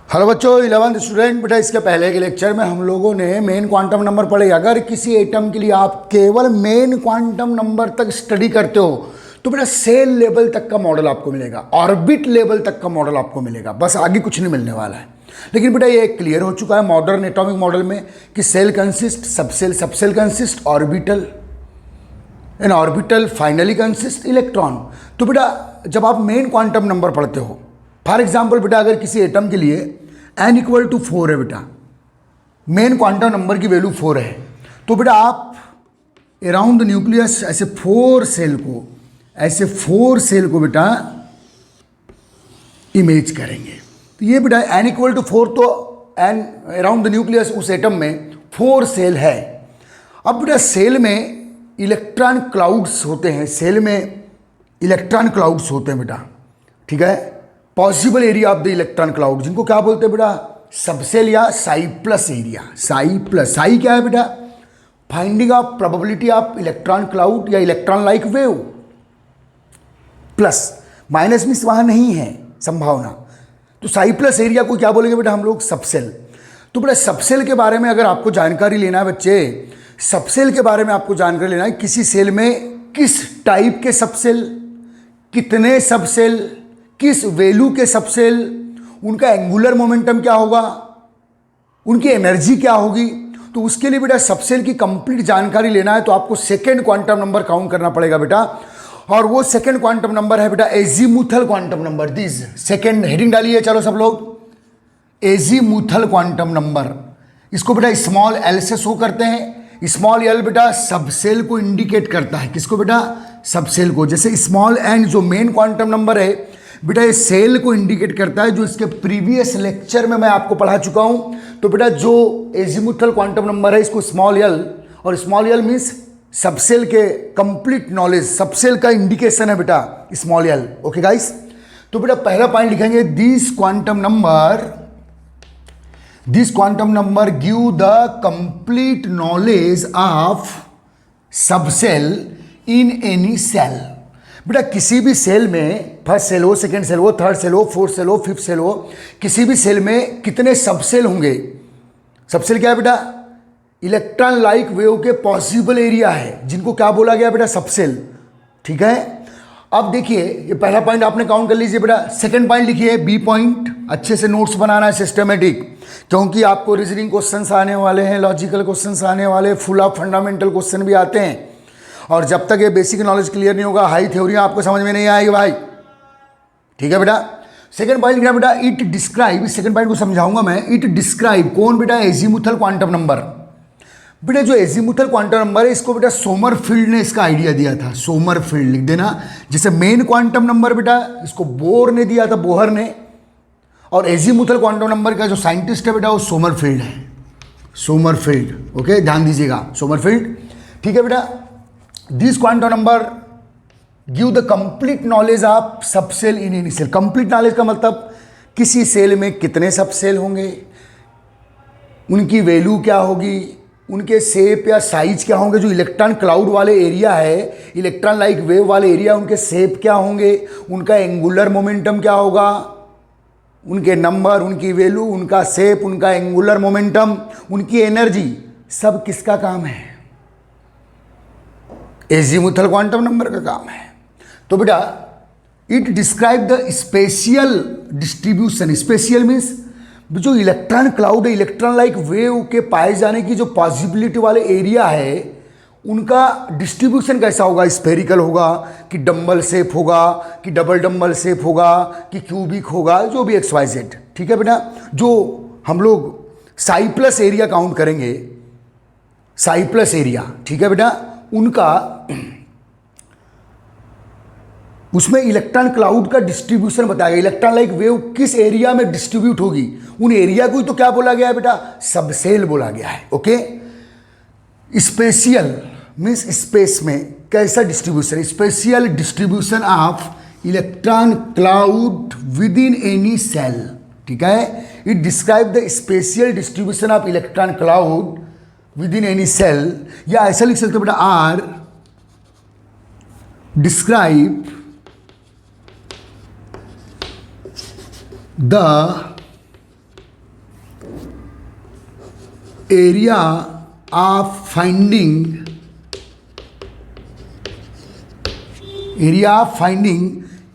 Hello बच्चों, 11th student. बेटा इसके पहले के लेक्चर में हम लोगों ने मेन क्वांटम नंबर पढ़े। अगर किसी एटम के लिए आप केवल मेन क्वांटम नंबर तक स्टडी करते हो तो बेटा सेल लेवल तक का मॉडल आपको मिलेगा, ऑर्बिट लेवल तक का मॉडल आपको मिलेगा, बस आगे कुछ नहीं मिलने वाला है। लेकिन बेटा ये क्लियर हो चुका है मॉडर्न एटॉमिक मॉडल में कि shell consist, subshell consist orbital, and orbital finally consist electron. तो बेटा जब आप मेन क्वांटम नंबर पढ़ते हो, फॉर एग्जाम्पल बेटा अगर किसी एटम के लिए n इक्वल टू 4 है, बेटा मेन क्वांटम नंबर की वैल्यू 4 है, तो बेटा आप अराउंड द न्यूक्लियस ऐसे 4 सेल को बेटा इमेज करेंगे। तो ये बेटा n इक्वल टू 4, तो n अराउंड द न्यूक्लियस उस एटम में 4 सेल है। अब बेटा सेल में इलेक्ट्रॉन क्लाउड्स होते हैं, सेल में इलेक्ट्रॉन क्लाउड्स होते हैं बेटा, ठीक है। Possible area of the electron cloud, जिनको क्या बोलते हैं बेटा, सबसेल या साई प्लस एरिया। साई क्या है बेटा, finding of probability of electron cloud या electron like wave. Plus minus means वहां नहीं है संभावना, तो साई प्लस एरिया को क्या बोलेंगे बेटा हम लोग, सबसेल। तो बेटा सबसेल के बारे में अगर आपको जानकारी लेना है बच्चे, सबसेल के बारे में आपको जानकारी लेना है, किसी सेल में किस टाइप के सबसेल, कितने सबसेल, किस वैल्यू के सबसेल, उनका एंगुलर मोमेंटम क्या होगा, उनकी एनर्जी क्या होगी। तो उसके लिए बेटा सबसेल की कंप्लीट जानकारी लेना है तो आपको सेकेंड क्वांटम नंबर काउंट करना पड़ेगा बेटा, और वो सेकेंड क्वांटम नंबर है बेटा azimuthal quantum number. This second heading डालिए, चलो सब लोग, एजीमुथल क्वांटम नंबर। इसको बेटा स्मॉल एल से शो करते हैं। स्मॉल एल बेटा सबसेल को इंडिकेट करता है, किसको बेटा, सबसेल को। जैसे स्मॉल एन जो मेन क्वांटम नंबर है बेटा ये सेल को इंडिकेट करता है, जो इसके प्रीवियस लेक्चर में मैं आपको पढ़ा चुका हूं। तो बेटा जो एजीमुथल क्वांटम नंबर है इसको स्मॉल एल, और स्मॉल एल मीन्स सबसेल के कंप्लीट नॉलेज, सबसेल का इंडिकेशन है बेटा स्मॉल एल। ओके गाइस, तो बेटा पहला पॉइंट लिखेंगे, this quantum number give the complete knowledge of subshell in any shell. बेटा किसी भी सेल में, फर्स्ट सेल हो, सेकेंड सेल हो, थर्ड सेल हो, फोर्थ सेल हो, फिफ्थ सेल हो, किसी भी सेल में कितने सबसेल होंगे। सबसेल क्या है बेटा, इलेक्ट्रॉन लाइक वेव के पॉसिबल एरिया है, जिनको क्या बोला गया बेटा, सबसेल, ठीक है। अब देखिए ये पहला पॉइंट आपने काउंट कर लीजिए बेटा। सेकंड पॉइंट लिखिए, बी पॉइंट, अच्छे से नोट्स बनाना है सिस्टमेटिक, क्योंकि आपको रीजनिंग क्वेश्चंस आने वाले हैं, लॉजिकल क्वेश्चंस आने वाले, फुल ऑफ फंडामेंटल क्वेश्चन भी आते हैं, और जब तक ये बेसिक नॉलेज क्लियर नहीं होगा हाई थ्योरी आपको समझ में नहीं आएगी भाई, ठीक है बेटा। सेकंड पॉइंट लिखना बेटा, इट डिस्क्राइब, इस सेकंड पॉइंट को समझाऊंगा मैं। इट डिस्क्राइब कौन बेटा, एजीमुथल क्वांटम नंबर। बेटा जो एजीमुथल क्वांटम नंबर है इसको बेटा सोमरफील्ड ने इसका आइडिया दिया था, सोमरफील्ड लिख देना। जैसे मेन क्वांटम नंबर बेटा इसको बोर ने दिया था, बोहर ने, और एजीमुथल क्वांटम नंबर का जो साइंटिस्ट है बेटा वो सोमरफील्ड है, सोमरफील्ड। ओके ध्यान दीजिएगा, सोमरफील्ड, ठीक है बेटा। This quantum number give the complete knowledge of subshell in any shell. Complete knowledge का मतलब किसी सेल में कितने सबसेल होंगे, उनकी वैल्यू क्या होगी, उनके शेप या साइज क्या होंगे, जो इलेक्ट्रॉन क्लाउड वाले एरिया है, इलेक्ट्रॉन लाइक वेव वाले एरिया, उनके शेप क्या होंगे, उनका एंगुलर मोमेंटम क्या होगा, उनके नंबर, उनकी वैल्यू, उनका शेप, उनका एंगुलर मोमेंटम, उनकी एनर्जी, सब किसका काम है, एजीमुथल क्वांटम नंबर का काम है। तो बेटा it describe the spatial distribution. Spatial means जो इलेक्ट्रॉन क्लाउड है, इलेक्ट्रॉन लाइक वेव के पाए जाने की जो पॉसिबिलिटी वाले एरिया है, उनका डिस्ट्रीब्यूशन कैसा होगा, स्फेरिकल होगा कि डंबल शेप होगा कि डबल डंबल शेप होगा कि क्यूबिक होगा, जो भी एक्स वाई जेड, ठीक है बेटा। जो हम लोग साई प्लस एरिया काउंट करेंगे, साई प्लस एरिया, ठीक है बेटा, उनका उसमें इलेक्ट्रॉन क्लाउड का डिस्ट्रीब्यूशन बताया गया, इलेक्ट्रॉन लाइक वेव किस एरिया में डिस्ट्रीब्यूट होगी, उन एरिया को ही तो क्या बोला गया है बेटा, सबसेल बोला गया है। ओके, स्पेशियल मीन्स स्पेस में कैसा distribution, spatial distribution of electron cloud within any shell, ठीक है। It describe the spatial distribution of electron cloud within any shell, या ऐसा लिख सकते हो बेटा, or describe the area of finding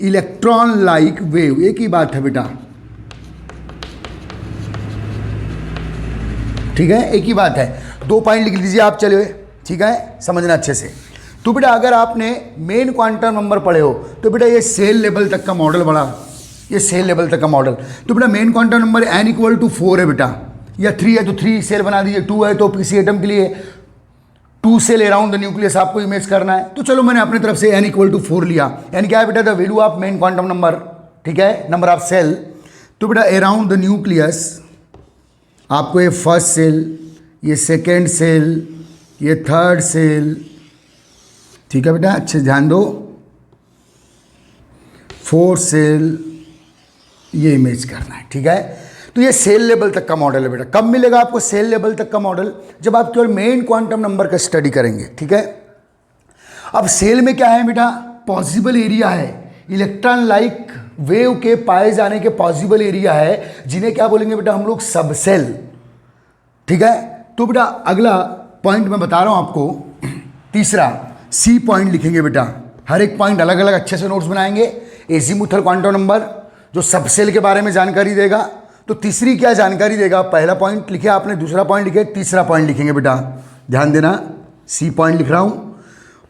electron like wave, एक ही बात है बेटा, ठीक है, एक ही बात है। 2 पॉइंट लिख लीजिए आप, चलिए, ठीक है, समझना अच्छे से। तो बेटा अगर आपने मेन क्वांटम नंबर पढ़े हो तो बेटा ये सेल लेवल तक का मॉडल बड़ा, ये सेल लेवल तक का मॉडल। तो बेटा मेन क्वांटम नंबर n = 4 है बेटा, या 3 है तो 3 सेल बना दीजिए, 2 है तो पीसी एटम के लिए 2 सेल अराउंड द न्यूक्लियस आपको इमेज करना है। तो चलो मैंने अपनी तरफ से n = 4 लिया। n क्या है बेटा? The value of main quantum number, ठीक है, नंबर ऑफ सेल। तो बेटा अराउंड द न्यूक्लियस आपको ये फर्स्ट सेल, ये सेकेंड सेल, ये थर्ड सेल, ठीक है बेटा, अच्छे से ध्यान दो, 4 सेल, ये इमेज करना है, ठीक है। तो ये सेल लेवल तक का मॉडल है बेटा। कब मिलेगा आपको सेल लेवल तक का मॉडल? जब आप केवल मेन क्वांटम नंबर का स्टडी करेंगे, ठीक है। अब सेल में क्या है बेटा? पॉसिबल एरिया है, इलेक्ट्रॉन लाइक वेव के पाए जाने के पॉसिबल एरिया है, जिन्हें क्या बोलेंगे बेटा हम लोग? सब सेल, ठीक है। तो बेटा अगला पॉइंट मैं बता रहा हूं आपको, तीसरा सी पॉइंट लिखेंगे बेटा, हर एक पॉइंट अलग अलग अच्छे से नोट्स बनाएंगे। एजीमुथल क्वांटम नंबर जो सब सेल के बारे में जानकारी देगा। तो तीसरी क्या जानकारी देगा? पहला पॉइंट लिखे आपने, दूसरा पॉइंट लिखे, तीसरा पॉइंट लिखेंगे बेटा, ध्यान देना, सी पॉइंट लिख रहा हूं।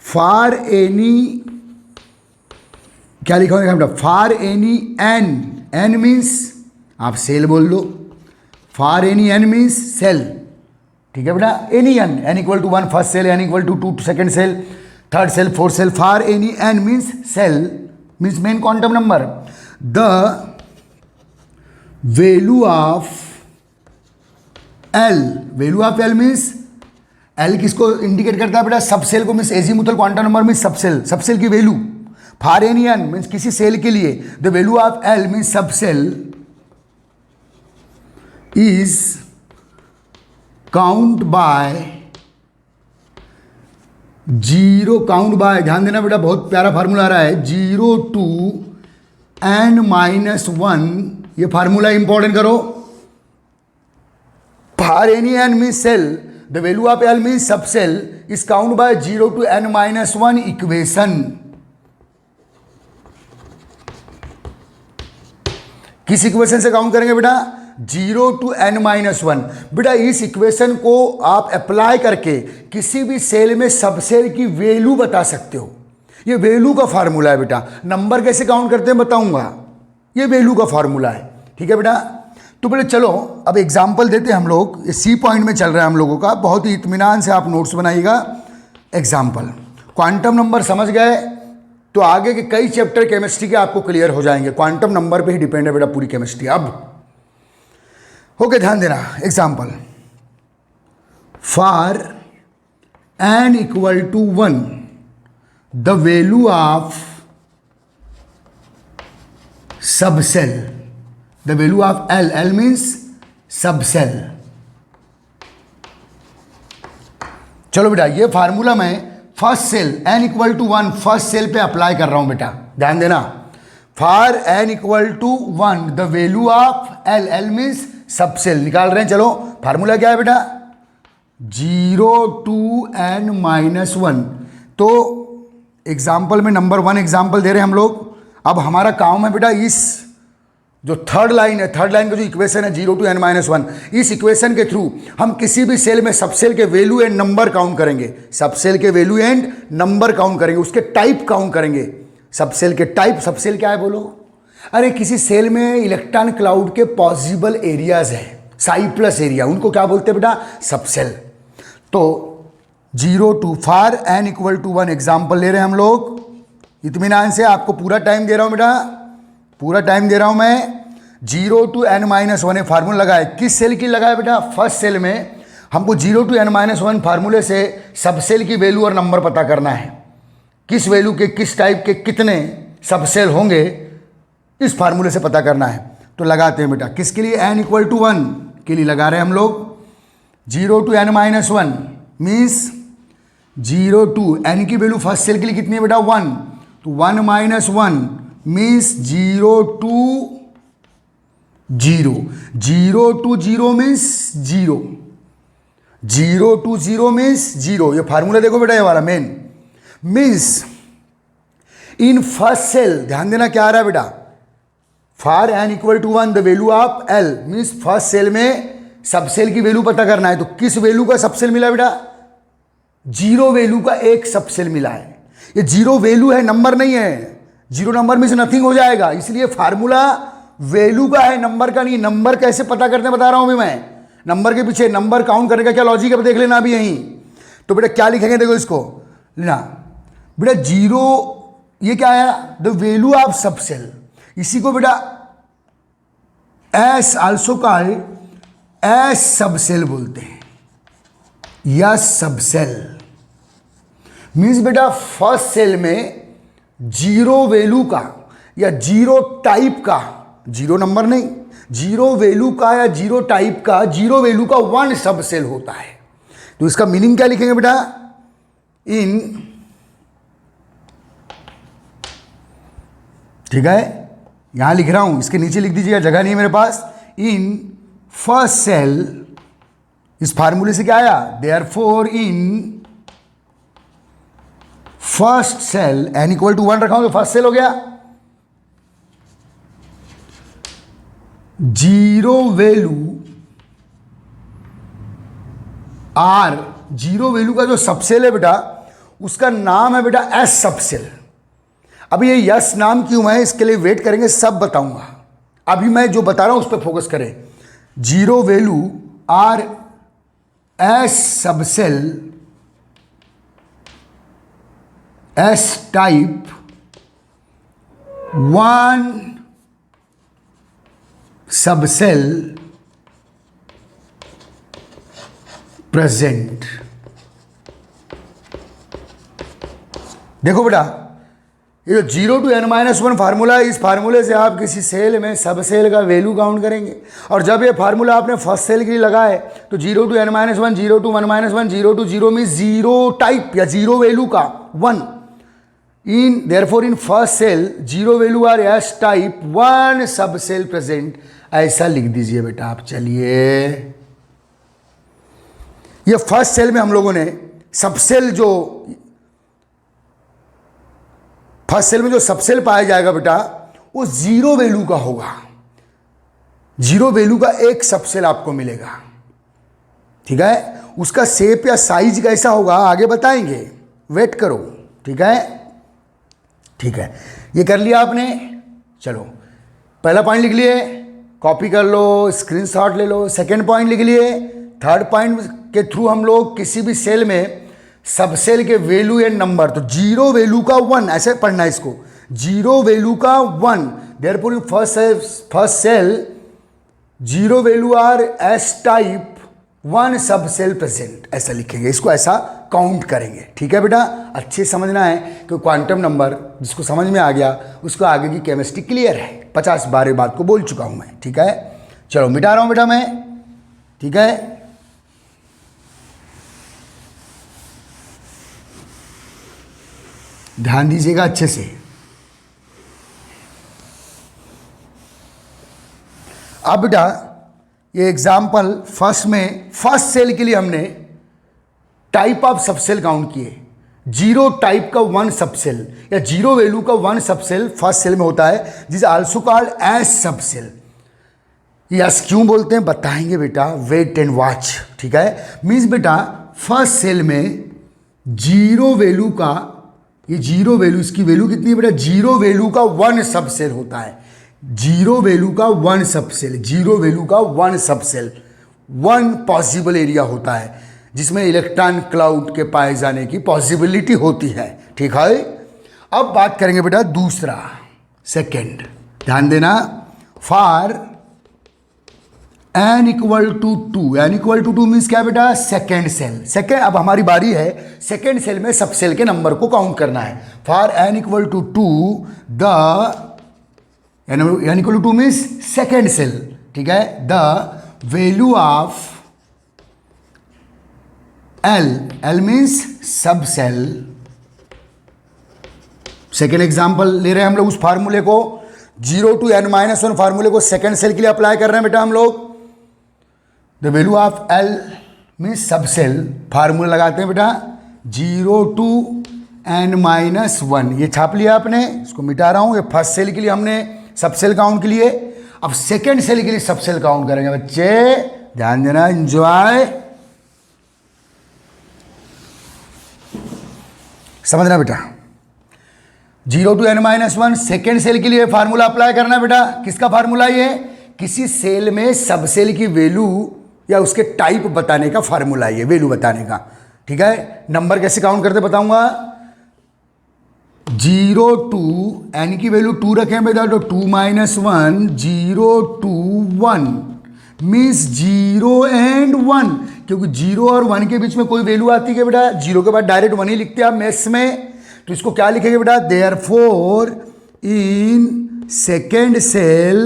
फॉर एनी, क्या लिखा होगा बेटा? For any n, n means आप सेल बोल दो, for any N means shell, ठीक है बेटा। Any n, n = 1 first shell, n = 2 second shell, third shell, fourth shell, for any N means shell, means main quantum number. The value of l, value of L means, l किसको indicate करता है बेटा? Sub shell को, means azimuthal quantum number means सब cell, सब cell की value. For any N means किसी shell के लिए, the value of L means सब cell is count by 0, count by, ध्यान देना बेटा, बहुत प्यारा फार्मूला आ रहा है, 0 to n-1, ये फार्मूला इंपॉर्टेंट करो। For any N means shell, the value of L means सब cell is count by 0 to n-1 equation. किस इक्वेशन से काउंट करेंगे बेटा? 0 to n-1। बेटा इस इक्वेशन को आप अप्लाई करके किसी भी सेल में सब सेल की वैल्यू बता सकते हो। ये वैल्यू का फार्मूला है बेटा। नंबर कैसे काउंट करते हैं बताऊंगा, ये वैल्यू का फार्मूला है, ठीक है बेटा। तो बेटा चलो अब एग्जाम्पल देते हैं हम लोग, ये सी पॉइंट में चल रहा है हम लोगों का, बहुत ही इत्मीनान से आप नोट्स बनाइएगा। एग्जाम्पल, क्वांटम नंबर समझ गए तो आगे के कई चैप्टर केमिस्ट्री के आपको क्लियर हो जाएंगे। क्वांटम नंबर पे ही डिपेंड है बेटा पूरी केमिस्ट्री। अब ओके, ध्यान देना। Example, for n = 1 the value of subshell, the value of L, L means सब सेल। चलो बेटा ये फार्मूला मैं first shell n = 1 first shell पे अप्लाई कर रहा हूं बेटा, ध्यान देना। For n = 1 the value of L, L means सब सेल निकाल रहे हैं। चलो फार्मूला क्या है बेटा? 0 to n-1। तो एग्जाम्पल में नंबर 1 एग्जाम्पल दे रहे हैं हम लोग। अब हमारा काम है बेटा इस जो थर्ड लाइन है, थर्ड लाइन का जो इक्वेशन है 0 to n-1, इस इक्वेशन के थ्रू हम किसी भी सेल में सब सेल के वैल्यू एंड नंबर काउंट करेंगे। सब सेल के वैल्यू एंड नंबर काउंट करेंगे, उसके टाइप काउंट करेंगे। सब सेल के टाइप, सब सेल क्या है बोलो? अरे किसी सेल में इलेक्ट्रॉन क्लाउड के पॉसिबल एरियाज है, साई प्लस एरिया, उनको क्या बोलते हैं बेटा? Sub cell. तो 0 to, फॉर n = 1 एग्जाम्पल ले रहे हैं हम लोग इत्मीनान से। आपको पूरा टाइम दे रहा हूं बेटा, पूरा टाइम दे रहा हूं मैं। 0 to n-1 ये फार्मूला लगाए, किस सेल की लगाए बेटा? फर्स्ट सेल में। हमको 0 to n-1 फार्मूले से सब सेल की वैल्यू और नंबर पता करना है। किस वैल्यू के किस टाइप के कितने सब सेल होंगे इस फार्मूले से पता करना है। तो लगाते हैं बेटा, किसके लिए? n = 1 के लिए लगा रहे हैं हम लोग। 0 to n-1 means 0 to n की वैल्यू फर्स्ट सेल के लिए कितनी है बेटा? 1। तो 1-1 means 0 to 0, 0 to 0 means 0, 0 to 0 means 0, ये फार्मूला देखो बेटा, ये वाला main means in first shell, ध्यान देना क्या आ रहा है बेटा, for n equal to 1 the value of l means first shell में सब सेल की वैल्यू पता करना है। तो किस वैल्यू का सब सेल मिला बेटा, 0 वैल्यू का एक सब सेल मिला है। ये 0 वैल्यू है, नंबर नहीं है, 0 नंबर में से नथिंग हो जाएगा, इसलिए फार्मूला वैल्यू का है, नंबर का नहीं। नंबर कैसे पता करते हैं बता रहा हूं अभी मैं, नंबर के पीछे नंबर काउंट करने का क्या लॉजिक है देख लेना अभी यहीं। तो बेटा क्या लिखेंगे, देखो इसको लेना बेटा, 0 ये क्या है, द वैल्यू ऑफ सब सेल, इसी को बेटा एस आल्सो कॉल्ड एस सब सेल बोलते हैं, या सब सेल मीन्स बेटा फर्स्ट सेल में 0 वैल्यू का या 0 टाइप का, 0 नंबर नहीं, 0 वैल्यू का या 0 टाइप का, 0 वैल्यू का 1 सब सेल होता है। तो इसका मीनिंग क्या लिखेंगे बेटा, इन, ठीक है, यहां लिख रहा हूं, इसके नीचे लिख दीजिएगा, जगह नहीं है मेरे पास। इन फर्स्ट सेल, इस फार्मूले से क्या आया, therefore in first shell n equal to 1 रखा हूं तो फर्स्ट सेल हो गया, 0 वैल्यू आर, 0 वैल्यू का जो सबसेल है बेटा उसका नाम है बेटा एस सबसेल। अभी ये यस नाम क्यों है इसके लिए वेट करेंगे, सब बताऊंगा, अभी मैं जो बता रहा हूं उस पर फोकस करें। 0 value are S subshell S type 1 subshell present. देखो बेटा ये जो 0 to n-1 फार्मूला है, इस फार्मूले से आप किसी सेल में सब सेल का वैल्यू काउंट करेंगे। और जब ये फार्मूला आपने फर्स्ट सेल के लिए लगाए तो 0 to n-1, 0 to 1-1, 0 to 0 mean 0 type या 0 वैल्यू का 1 in, therefore in first shell 0 value are S type 1 सब सेल प्रेजेंट, ऐसा लिख दीजिए बेटा आप। चलिए ये फर्स्ट सेल में हम लोगों ने सब सेल, जो फर्स्ट सेल में जो सबसेल पाया जाएगा बेटा वो 0 वैल्यू का होगा, 0 वैल्यू का एक सबसेल आपको मिलेगा, ठीक है। उसका शेप या साइज कैसा होगा आगे बताएंगे, वेट करो, ठीक है, ठीक है। ये कर लिया आपने, चलो पहला पॉइंट लिख लिए, कॉपी कर लो, स्क्रीनशॉट ले लो। सेकंड पॉइंट लिख लिए, थर्ड पॉइंट के थ्रू हम लोग किसी भी सेल में सब सेल के वैल्यू एंड नंबर, तो 0 वैल्यू का 1 ऐसे पढ़ना है इसको, 0 वैल्यू का 1, therefore first shell 0 value are S type 1 सब सेल प्रेजेंट, ऐसा लिखेंगे, इसको ऐसा काउंट करेंगे, ठीक है बेटा। अच्छे समझना है कि क्वांटम नंबर जिसको समझ में आ गया उसको आगे की केमिस्ट्री क्लियर है, 50 बार बात को बोल चुका हूं मैं, ठीक है। चलो मिटा रहा हूं बेटा मैं, ठीक है। ध्यान दीजिएगा अच्छे से। अब बेटा ये एग्जाम्पल फर्स्ट में, फर्स्ट सेल के लिए हमने टाइप ऑफ सबसेल काउंट किए, 0 टाइप का 1 सबसेल या 0 वैल्यू का 1 सबसेल फर्स्ट सेल में होता है, जिसे also called S subshell. Yes क्यों बोलते हैं बताएंगे बेटा, वेट एंड वॉच, ठीक है। मीन्स बेटा फर्स्ट सेल में 0 वैल्यू का, ये 0 वैल्यू, इसकी वैल्यू कितनी है बेटा, 0 वैल्यू का 1 सबसेल होता है, 0 वैल्यू का 1 सबसेल, 0 वैल्यू का 1 सबसेल, 1 पॉसिबल एरिया होता है जिसमें इलेक्ट्रॉन क्लाउड के पाए जाने की पॉसिबिलिटी होती है, ठीक है। अब बात करेंगे बेटा दूसरा, सेकेंड, ध्यान देना, for n equal to 2, n equal to 2 means क्या बेटा, सेकेंड सेल, सेकेंड, अब हमारी बारी है सेकेंड सेल में सब सेल के नंबर को काउंट करना है। For n equal to 2 the, n equal to 2 means second shell, ठीक है, the value of L means सब सेल। सेकेंड एग्जाम्पल ले रहे हैं हम लोग, उस फार्मूले को 0 to n-1 फार्मूले को सेकेंड सेल के लिए अप्लाई कर रहे हैं बेटा हम लोग। The value of L means सब सेल। फार्मूला लगाते हैं बेटा 0 to n-1, ये छाप लिया आपने, इसको मिटा रहा हूँ। ये फर्स्ट सेल के लिए हमने सब सेल काउंट के लिए, अब सेकेंड सेल के लिए सब सेल काउंट करेंगे बच्चे, ध्यान देना, एंजॉय, समझना बेटा। 0 to n-1 सेकेंड सेल के लिए फार्मूला अप्लाई करना बेटा। किसका फार्मूला ये? किसी सेल में सब सेल की वैल्यू या उसके टाइप बताने का फार्मूला है, वैल्यू बताने का, ठीक है। नंबर कैसे काउंट करते बताऊंगा। 0 to n की वैल्यू 2 रखें बेटा, तो 2 - 1, 0 to 1 मीन्स 0 and 1, क्योंकि 0 और 1 के बीच में कोई वैल्यू आती है बेटा, 0 के बाद डायरेक्ट 1 ही लिखते हैं आप मैथ्स में, तो इसको क्या लिखेंगे बेटा, therefore in second shell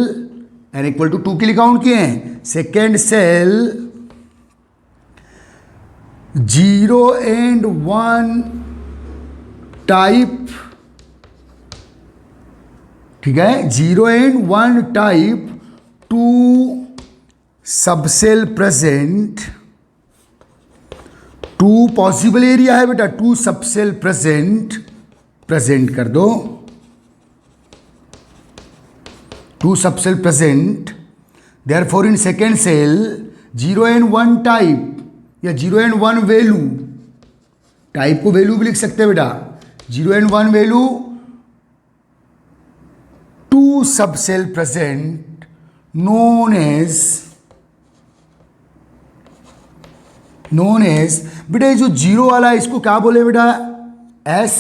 n equal to 2 के लिए काउंट किए हैं, सेकेंड सेल 0 and 1 टाइप, ठीक है, 0 and 1 type 2 subshell present, 2 possible area है बेटा, 2 सबसेल प्रेजेंट कर दो, 2 subshell present, therefore in second shell 0 and 1 type या 0 and 1 वैल्यू, टाइप को वैल्यू भी लिख सकते हैं बेटा, 0 and 1 value 2 subshell present known as बेटा, ये जो 0 वाला है इसको क्या बोले बेटा, एस,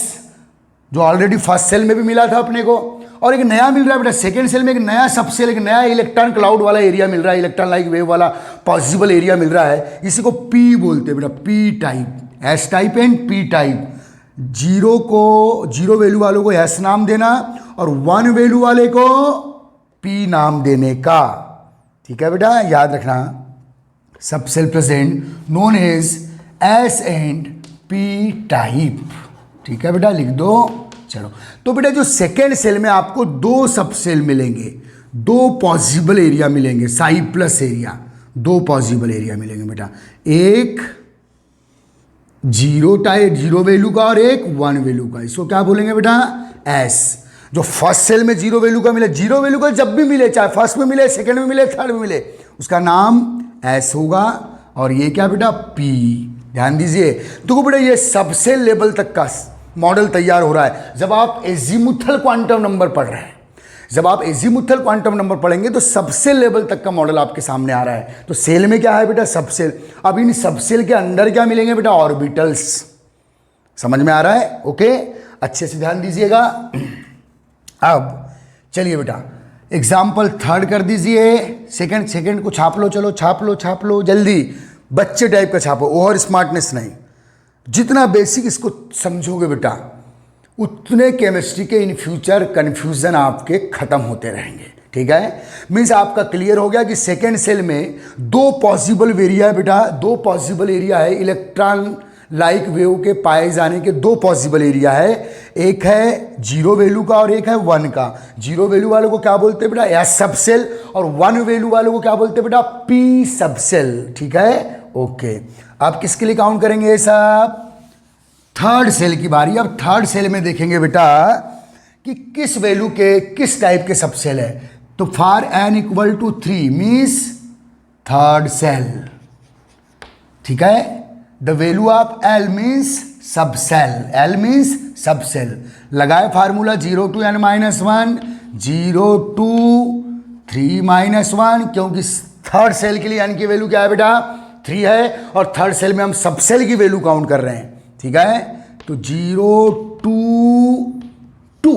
जो ऑलरेडी फर्स्ट सेल में भी मिला था अपने को, और एक नया मिल रहा है बेटा सेकेंड सेल में, एक नया सबसेल, एक नया इलेक्ट्रॉन क्लाउड वाला एरिया मिल रहा है, इलेक्ट्रॉन लाइक वेव वाला पॉसिबल एरिया मिल रहा है, इसी को पी बोलते हैं बेटा, P type, S type and P type. 0 value वालों को एस नाम देना और 1 वैल्यू वाले को पी नाम देने का, ठीक है बेटा, याद रखना, subshell present known as S and P type, ठीक है बेटा, लिख दो। चलो, तो बेटा जो सेकेंड सेल में आपको 2 सबसेल मिलेंगे, 2 पॉसिबल एरिया मिलेंगे, Sai plus area, 2 possible area मिलेंगे बेटा, एक 0 टाइप 0 वैल्यू का और एक 1 वैल्यू का, इसको क्या बोलेंगे बेटा, एस। जो फर्स्ट सेल में 0 वैल्यू का मिले, 0 वैल्यू का जब भी मिले, चाहे फर्स्ट में मिले, सेकेंड में मिले, थर्ड में मिले, उसका नाम एस होगा, और ये क्या बेटा, पी। ध्यान दीजिए, तो बेटा ये सबसेल लेवल तक का मॉडल तैयार हो रहा है। जब आप एजीमुथल क्वांटम नंबर पढ़ रहे हैं, जब आप एजीमुथल क्वांटम नंबर पढ़ेंगे तो सबसेल लेवल तक का मॉडल आपके सामने आ रहा है। तो सेल में क्या है बेटा, सबसेल। अब इन सबसेल के अंदर क्या मिलेंगे बेटा, ऑर्बिटल्स। समझ में आ रहा है? ओके, अच्छे से ध्यान दीजिएगा। अब चलिए बेटा एग्जाम्पल थर्ड कर दीजिए, सेकंड को छाप लो, चलो छाप लो जल्दी, बच्चे टाइप का छापो, ओवर स्मार्टनेस नहीं। जितना बेसिक इसको समझोगे बेटा, उतने केमिस्ट्री के इन फ्यूचर कन्फ्यूजन आपके खत्म होते रहेंगे, ठीक है। मीन्स आपका क्लियर हो गया कि सेकेंड सेल में 2 पॉसिबल एरिया है बेटा, 2 पॉसिबल एरिया है, इलेक्ट्रॉन लाइक वेव के पाए जाने के 2 पॉसिबल एरिया है, एक है 0 वैल्यू का और एक है 1 का। 0 वैल्यू वालों को क्या बोलते हैं बेटा, एस सबसेल, और 1 वैल्यू वालों को क्या बोलते हैं बेटा, पी सबसेल, ठीक है, ओके। अब किसके लिए काउंट करेंगे ये सब, थर्ड सेल की बारी। अब थर्ड सेल में देखेंगे बेटा कि किस वैल्यू के किस टाइप के सबसेल है। तो for n equal to 3 means third shell, ठीक है। The value of L means subshell, L means subshell. लगाए फार्मूला 0 to n-1, 0 to 3-1, क्योंकि थर्ड सेल के लिए n की वैल्यू क्या है बेटा, 3 है, और थर्ड सेल में हम सबसेल की वैल्यू काउंट कर रहे हैं, ठीक है। तो 0 to 2।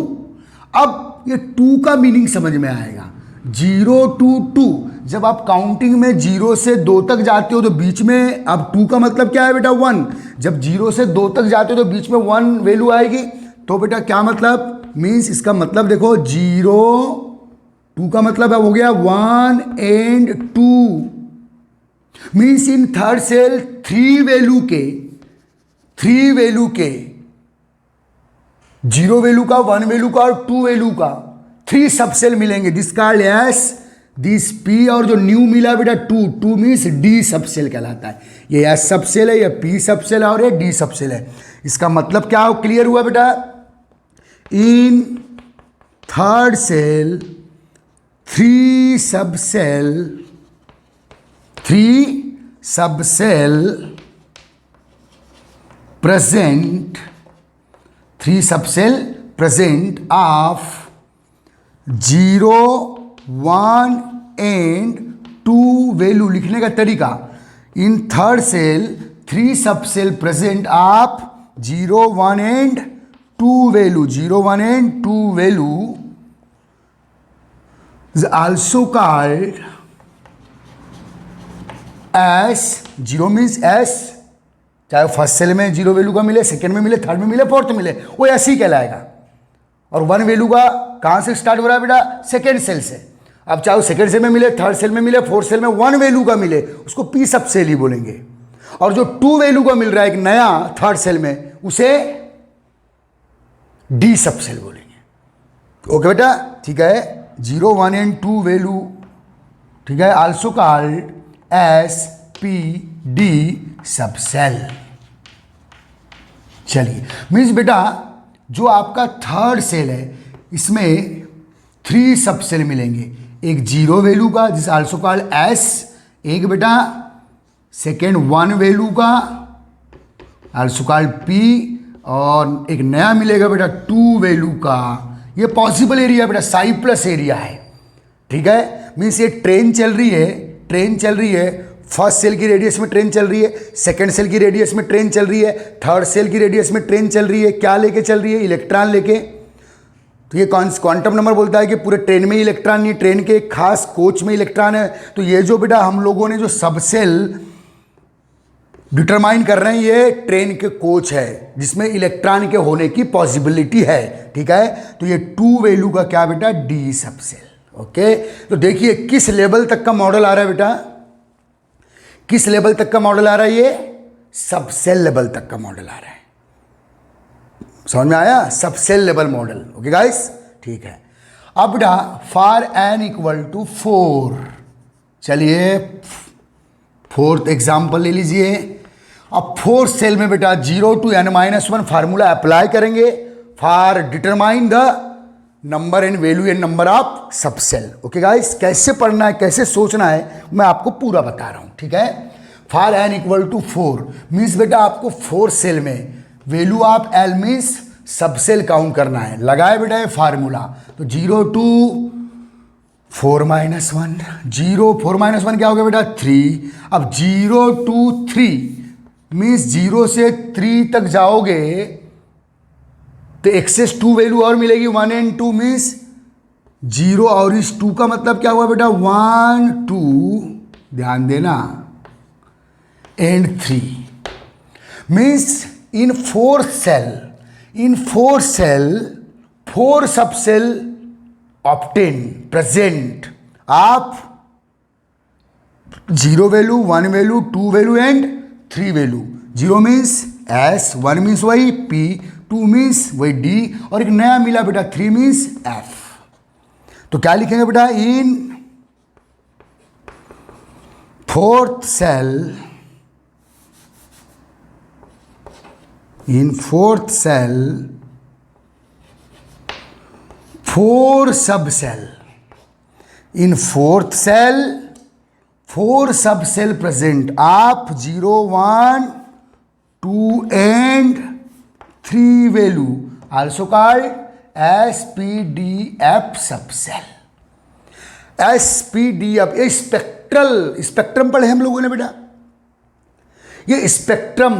अब ये 2 का मीनिंग समझ में आएगा। 0 to 2, जब आप काउंटिंग में 0 से 2 तक जाते हो तो बीच में, अब 2 का मतलब क्या है बेटा, 1। जब 0 से 2 तक जाते हो तो बीच में 1 वैल्यू आएगी, तो बेटा क्या मतलब, मीन्स इसका मतलब देखो 0 2 का मतलब है हो गया 1 and 2, means in third shell 3 value के 0 वैल्यू का, 1 वैल्यू का और 2 वैल्यू का 3 सबसेल मिलेंगे। This called S this P और जो न्यू मिला बेटा टू मीन्स डी सब सेल कहलाता है। ये एस सब सेल है, ये पी सब सेल है और ये डी सब सेल है। इसका मतलब क्या हो, क्लियर हुआ बेटा? In third shell three sub shell present of 0, 1 and 2 value लिखने का तरीका, in third shell 3 sub shell present of 0, 1 and 2 वैल्यू, 0, 1 and 2 value is also called as, 0 means S, चाहे फर्स्ट सेल में 0 वैल्यू का मिले, सेकेंड में मिले, थर्ड में मिले, फोर्थ में मिले, वो ऐसे ही कहलाएगा। और 1 वैल्यू का कहाँ से स्टार्ट हो रहा है बेटा? सेकेंड सेल से। अब चाहे सेकेंड सेल में मिले, थर्ड सेल में मिले, फोर्थ सेल में 1 वैल्यू का मिले, उसको पी सब सेल ही बोलेंगे। और जो 2 वैल्यू का मिल रहा है एक नया थर्ड सेल में, उसे डी सब सेल बोलेंगे। ओके बेटा, ठीक है। 0, 1 and 2 वैल्यू, ठीक है, also called S P D सब सेल। चलिए, मीन्स बेटा जो आपका थर्ड सेल है इसमें 3 सब सेल मिलेंगे, एक 0 वैल्यू का जिस आल्सो कॉल्ड एस, एक बेटा सेकेंड 1 वैल्यू का आल्सो कॉल्ड पी, और एक नया मिलेगा बेटा 2 वैल्यू का। ये पॉसिबल एरिया बेटा साइप्लस एरिया है, ठीक है। मीन्स ये ट्रेन चल रही है, फर्स्ट सेल की रेडियस में ट्रेन चल रही है, सेकंड सेल की रेडियस में ट्रेन चल रही है, थर्ड सेल की रेडियस में ट्रेन चल रही है। क्या लेके चल रही है? इलेक्ट्रॉन लेके। तो ये क्वांटम नंबर बोलता है कि पूरे ट्रेन में इलेक्ट्रॉन नहीं, ट्रेन के एक खास कोच में इलेक्ट्रॉन है। तो ये जो बेटा हम लोगों ने जो सब सेल डिटरमाइन कर रहे हैं, ये ट्रेन के कोच है जिसमें इलेक्ट्रॉन के होने की पॉसिबिलिटी है, ठीक है। तो ये 2 वैल्यू का क्या बेटा? डी सब सेल। ओके, तो देखिए किस लेवल तक का मॉडल आ रहा है बेटा, किस लेवल तक का मॉडल आ रहा है? ये सब सेल लेवल तक का मॉडल आ रहा है। समझ में आया? Sub shell level model. Okay guys, ठीक है। अब बेटा फॉर n इक्वल टू 4, चलिए फोर्थ एग्जाम्पल ले लीजिए। अब फोर्थ सेल में बेटा 0 to n-1 फार्मूला अप्लाई करेंगे for determine the number and value and number of सब सेल। ओके गाइस, कैसे पढ़ना है, कैसे सोचना है, मैं आपको पूरा बता रहा हूं, ठीक है। For n equal to 4 means बेटा आपको 4 सेल में वैल्यू ऑफ l मीन्स सब सेल काउंट करना है। लगाए बेटा ये फार्मूला, तो 0 to 4-1, 0 4-1 क्या हो गया बेटा? 3। अब 0 to 3 मीन्स 0 से 3 तक जाओगे तो एक्सेस 2 वैल्यू और मिलेगी, 1 and 2 मीन्स 0 और इस 2 का मतलब क्या हुआ बेटा? 1 2, ध्यान देना, and 3 means in 4 cell 4 sub cell obtain present आप 0 value, 1 value, 2 value and 3 value. 0 means S, 1 means वही पी, 2 मीन्स वही डी, और एक नया मिला बेटा 3 मीन्स एफ। तो क्या लिखेंगे बेटा? In fourth shell, in fourth shell 4 sub cell, in fourth shell 4 sub shell present आप 0, 1, 2 and 3 value also called SPDF सब सेल। SPDF ये स्पेक्ट्रम पढ़े हम लोगों ने बेटा। ये स्पेक्ट्रम,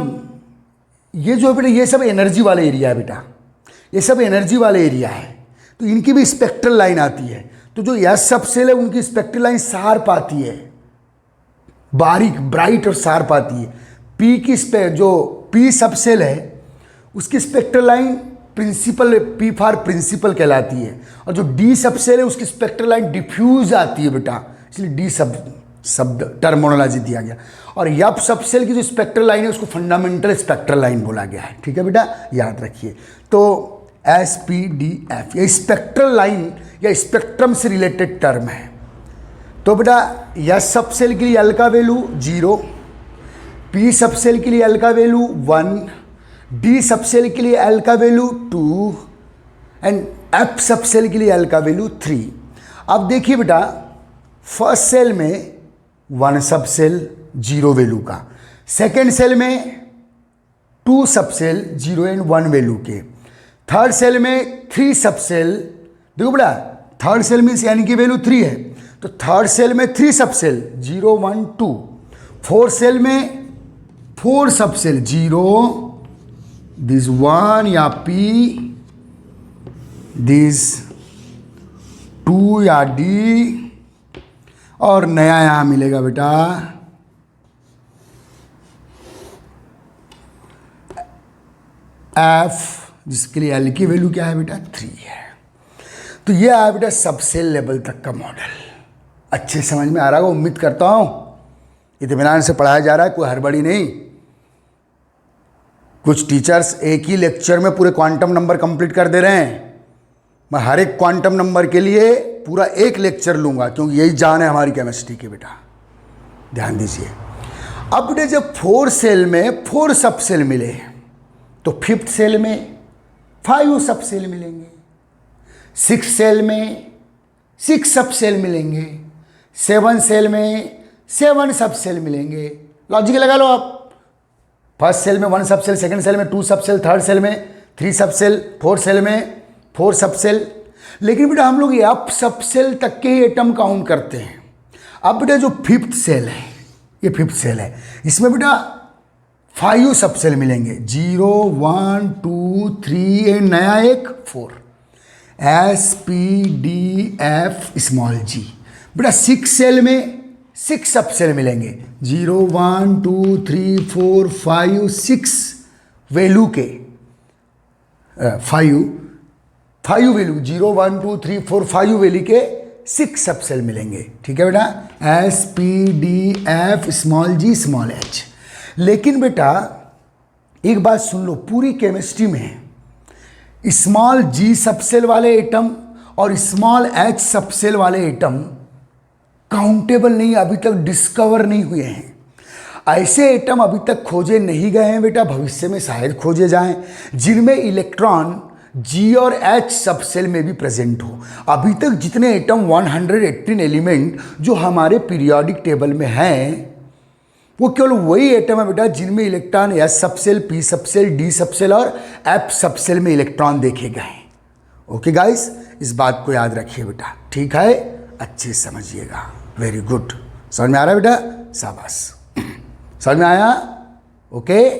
ये जो बेटा ये सब एनर्जी वाले एरिया है बेटा, ये सब एनर्जी वाले एरिया है। तो इनकी भी स्पेक्ट्रल लाइन आती है। तो जो यस सब सेल है उनकी स्पेक्ट्रल लाइन शार्प आती है, बारीक ब्राइट और शार्प आती है। पी की जो पी सब सेल है उसकी spectral line principal, P for principal कहलाती है। और जो डी सब सेल है उसकी स्पेक्ट्रल लाइन डिफ्यूज आती है बेटा, इसलिए डी शब्द टर्मिनोलॉजी दिया गया। और यप सब सेल की जो स्पेक्ट्रल लाइन है उसको फंडामेंटल स्पेक्ट्रल लाइन बोला गया है, ठीक है बेटा, याद रखिए। तो SPDF ये स्पेक्ट्रल लाइन या स्पेक्ट्रम से रिलेटेड टर्म है। तो बेटा एस सब सेल के लिए एल का वैल्यू 0, पी सब सेल के लिए एल का वैल्यू 1, डी सब सेल के लिए एल का वैल्यू 2 एंड एफ सब सेल के लिए एल का वैल्यू 3। अब देखिए बेटा फर्स्ट सेल में 1 सब सेल 0 वैल्यू का, सेकेंड सेल में 2 सब सेल 0 एंड 1 वैल्यू के, थर्ड सेल में 3 सब सेल, देखो बेटा थर्ड सेल में यानी कि वैल्यू 3 है तो थर्ड सेल में 3 सब सेल 0 1 2, फोर्थ सेल में 4 सब सेल 0 दिस 1 या P, दिस 2 या D, और नया यहां मिलेगा बेटा F, जिसके लिए L की वैल्यू क्या है बेटा 3 है। तो ये आया बेटा सब सेल लेवल तक का मॉडल। अच्छे समझ में आ रहा होगा उम्मीद करता हूं, इत्मीनान से पढ़ाया जा रहा है, कोई हड़बड़ी नहीं। कुछ टीचर्स एक ही लेक्चर में पूरे क्वांटम नंबर कंप्लीट कर दे रहे हैं। मैं हर एक क्वांटम नंबर के लिए पूरा एक लेक्चर लूंगा, क्योंकि यही जान है हमारी केमिस्ट्री की बेटा, ध्यान दीजिए। अब बेटे जब 4 सेल में 4 सब सेल मिले तो 5th सेल में 5 सब सेल मिलेंगे, 6 सेल में 6 सब सेल मिलेंगे, 7 सेल में 7 सब सेल मिलेंगे। लॉजिक लगा लो आप, फर्स्ट सेल में 1 सब सेल, सेकंड सेल में 2 सब सेल, थर्ड सेल में 3 सब सेल, फोर्थ सेल में 4 सब सेल। लेकिन बेटा हम लोग एफ सब सेल तक के ही एटम काउंट करते हैं। अब बेटा जो 5th सेल है, ये 5th सेल है, इसमें बेटा 5 सब सेल मिलेंगे 0 1 2 3 एंड नया एक 4, S P D F small G. बेटा 6 सेल में 6 सब सेल मिलेंगे 0 1 2 3 4 5 6 वैल्यू के 5 वैल्यू 0 1 2 3 4 5 वैल्यू के 6 सब सेल मिलेंगे। ठीक है बेटा, S P D F small G small H. लेकिन बेटा एक बात सुन लो, पूरी केमिस्ट्री में स्मॉल जी सब सेल वाले एटम और स्मॉल एच सब सेल वाले एटम काउंटेबल नहीं, अभी तक डिस्कवर नहीं हुए हैं। ऐसे एटम अभी तक खोजे नहीं गए हैं बेटा, भविष्य में शायद खोजे जाएं, जिनमें इलेक्ट्रॉन जी और एच सब सेल में भी प्रेजेंट हो। अभी तक जितने एटम 118 एलिमेंट जो हमारे पीरियोडिक टेबल में हैं, वो केवल वही एटम है बेटा जिनमें इलेक्ट्रॉन एस सब सेल, पी सब सेल, डी सब सेल और एफ सब सेल में इलेक्ट्रॉन देखे गए। ओके गाइस, इस बात को याद रखिए बेटा, ठीक है, अच्छे समझिएगा। वेरी गुड, समझ में आ रहा है बेटा, शाबाश, समझ में आया। ओके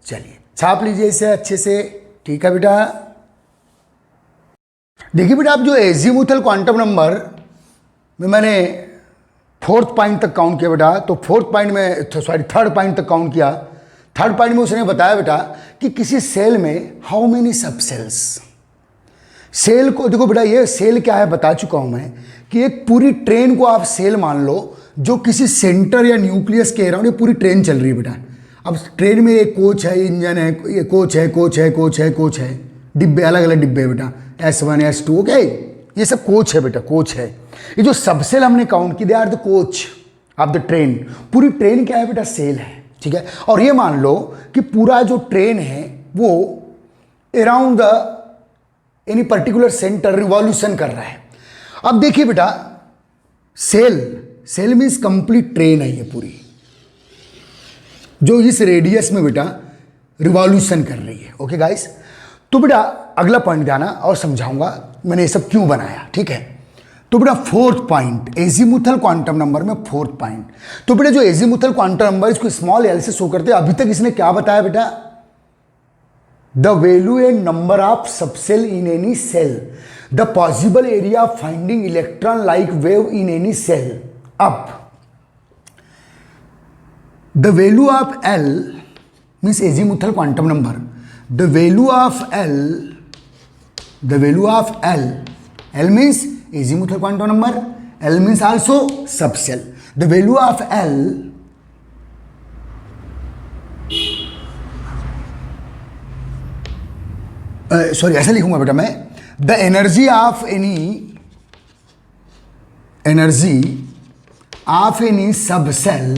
चलिए छाप लीजिए इसे अच्छे से, ठीक है बेटा। देखिए बेटा, आप जो एजीमुथल क्वांटम नंबर में मैंने 4th पॉइंट तक काउंट किया बेटा, तो 4th पॉइंट में थर्ड पॉइंट तक काउंट किया। थर्ड पॉइंट में उसने बताया बेटा कि किसी सेल में हाउ मेनी सब सेल्स। सेल को देखो बेटा, ये सेल क्या है बता चुका हूं मैं, कि एक पूरी ट्रेन को आप सेल मान लो जो किसी सेंटर या न्यूक्लियस के अराउंड ये पूरी ट्रेन चल रही है बेटा। अब ट्रेन में एक कोच है, इंजन है, ये कोच है, डिब्बे अलग अलग डिब्बे है बेटा, S1 S2, ओके, ये सब कोच है बेटा, कोच है। ये जो सब सेल हमने काउंट की, they are the coach of the train. पूरी ट्रेन क्या है बेटा, सेल है, ठीक है। और ये मान लो कि पूरा जो ट्रेन है वो around the any particular centre revolution कर रहा है। अब देखिए बेटा, सेल मीन्स कंप्लीट ट्रेन है ये पूरी, जो इस रेडियस में बेटा रिवॉल्यूशन कर रही है। ओके गाइस, तो बेटा अगला पॉइंट ध्यान और समझाऊंगा मैंने ये सब क्यों बनाया, ठीक है। तो बेटा 4th point azimuthal quantum number में 4th पॉइंट, तो बेटा जो एजीमुथल क्वांटम नंबर इसको स्मॉल एल से शो करते हैं। अभी तक इसने क्या बताया बेटा, the value and number of subshell in any shell, the possible area of finding electron like wave in any shell. अब the value of L means azimuthal quantum number, the value of L, L means azimuthal quantum number, L means also subcell. The value of L sorry ऐसा लिखूंगा बेटा मैं, the energy of any of any subshell,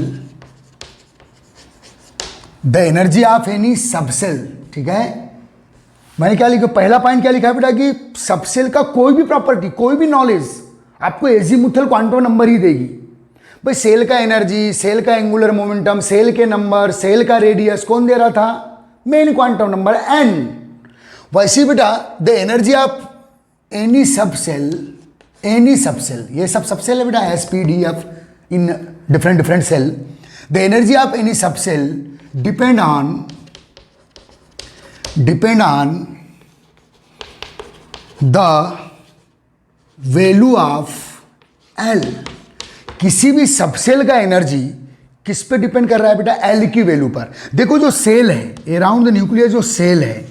the energy of any subshell, ठीक है। मैंने क्या लिखा, पहला पॉइंट क्या लिखा है बेटा कि सब सेल का कोई भी प्रॉपर्टी, कोई भी नॉलेज आपको एजीमुथल क्वांटम नंबर ही देगी। भाई सेल का एनर्जी, सेल का एंगुलर मोमेंटम, सेल के नंबर, सेल का रेडियस कौन दे रहा था, मेन क्वांटम नंबर एन। वैसे बेटा the energy of any subshell, any subshell, ये सब सेल है बेटा, S P D F in different shell, the energy of any subshell depend on the value of L. किसी भी subshell का energy किस पे depend कर रहा है बेटा, एल की वैल्यू पर। देखो जो सेल है अराउंड द न्यूक्लियस, जो सेल है,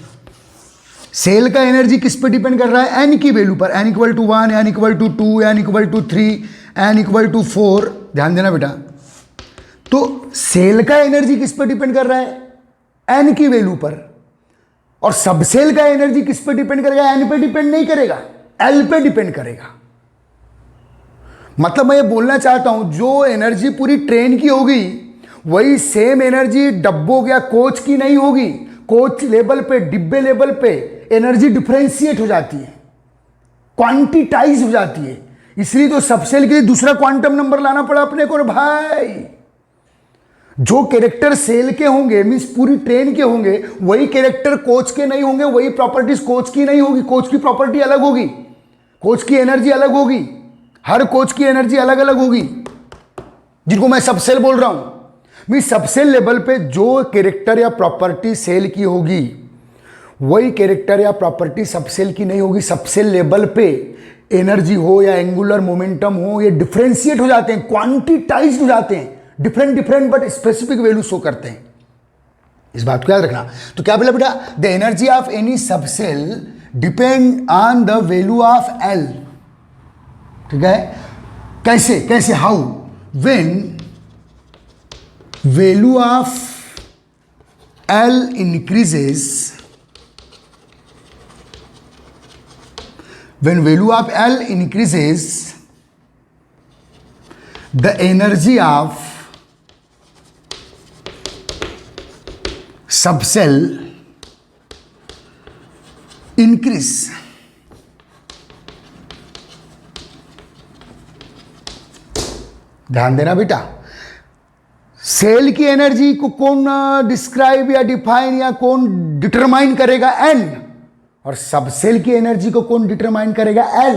सेल का एनर्जी किस पे डिपेंड कर रहा है, एन की वैल्यू पर, n = 1, n = 2, n = 3, n = 4। ध्यान देना बेटा, तो सेल का एनर्जी किस पे डिपेंड कर रहा है, एन की वैल्यू पर, और सबसेल का एनर्जी किस पे डिपेंड करेगा, एन पे डिपेंड नहीं करेगा, एल पे डिपेंड करेगा। मतलब मैं ये बोलना चाहता हूं जो एनर्जी पूरी ट्रेन की होगी वही सेम एनर्जी डब्बों या कोच की नहीं होगी। कोच लेवल पे, डिब्बे लेवल पे एनर्जी डिफरेंशिएट हो जाती है, क्वांटिटाइज हो जाती है। इसलिए तो सबसेल के लिए दूसरा क्वांटम नंबर लाना पड़ा अपने को। भाई जो कैरेक्टर सेल के होंगे मींस पूरी ट्रेन के होंगे वही कैरेक्टर कोच के नहीं होंगे, वही प्रॉपर्टीज कोच की नहीं होगी। कोच की प्रॉपर्टी अलग होगी, कोच की एनर्जी अलग होगी, हर कोच की एनर्जी अलग अलग होगी, जिनको मैं सबसेल बोल रहा हूं। मींस सबसेल लेवल पे जो कैरेक्टर या प्रॉपर्टी सेल की होगी वही कैरेक्टर या प्रॉपर्टी सबसेल की नहीं होगी। सबसेल लेवल पे एनर्जी हो या एंगुलर मोमेंटम हो, ये डिफरेंशिएट हो जाते हैं, क्वांटिटाइज हो जाते हैं, different but specific value show करते हैं। इस बात को याद रखना। तो क्या बोला बेटा, the energy of any subshell depend on the value of L. ठीक है, कैसे कैसे, how, when value of L increases, when value of L increases, the energy of subcell increase। ध्यान देना बेटा, सेल की एनर्जी को कौन डिस्क्राइब या डिफाइन या कौन डिटरमाइन करेगा, एन। और सबसेल की एनर्जी को कौन डिटरमाइन करेगा, एल।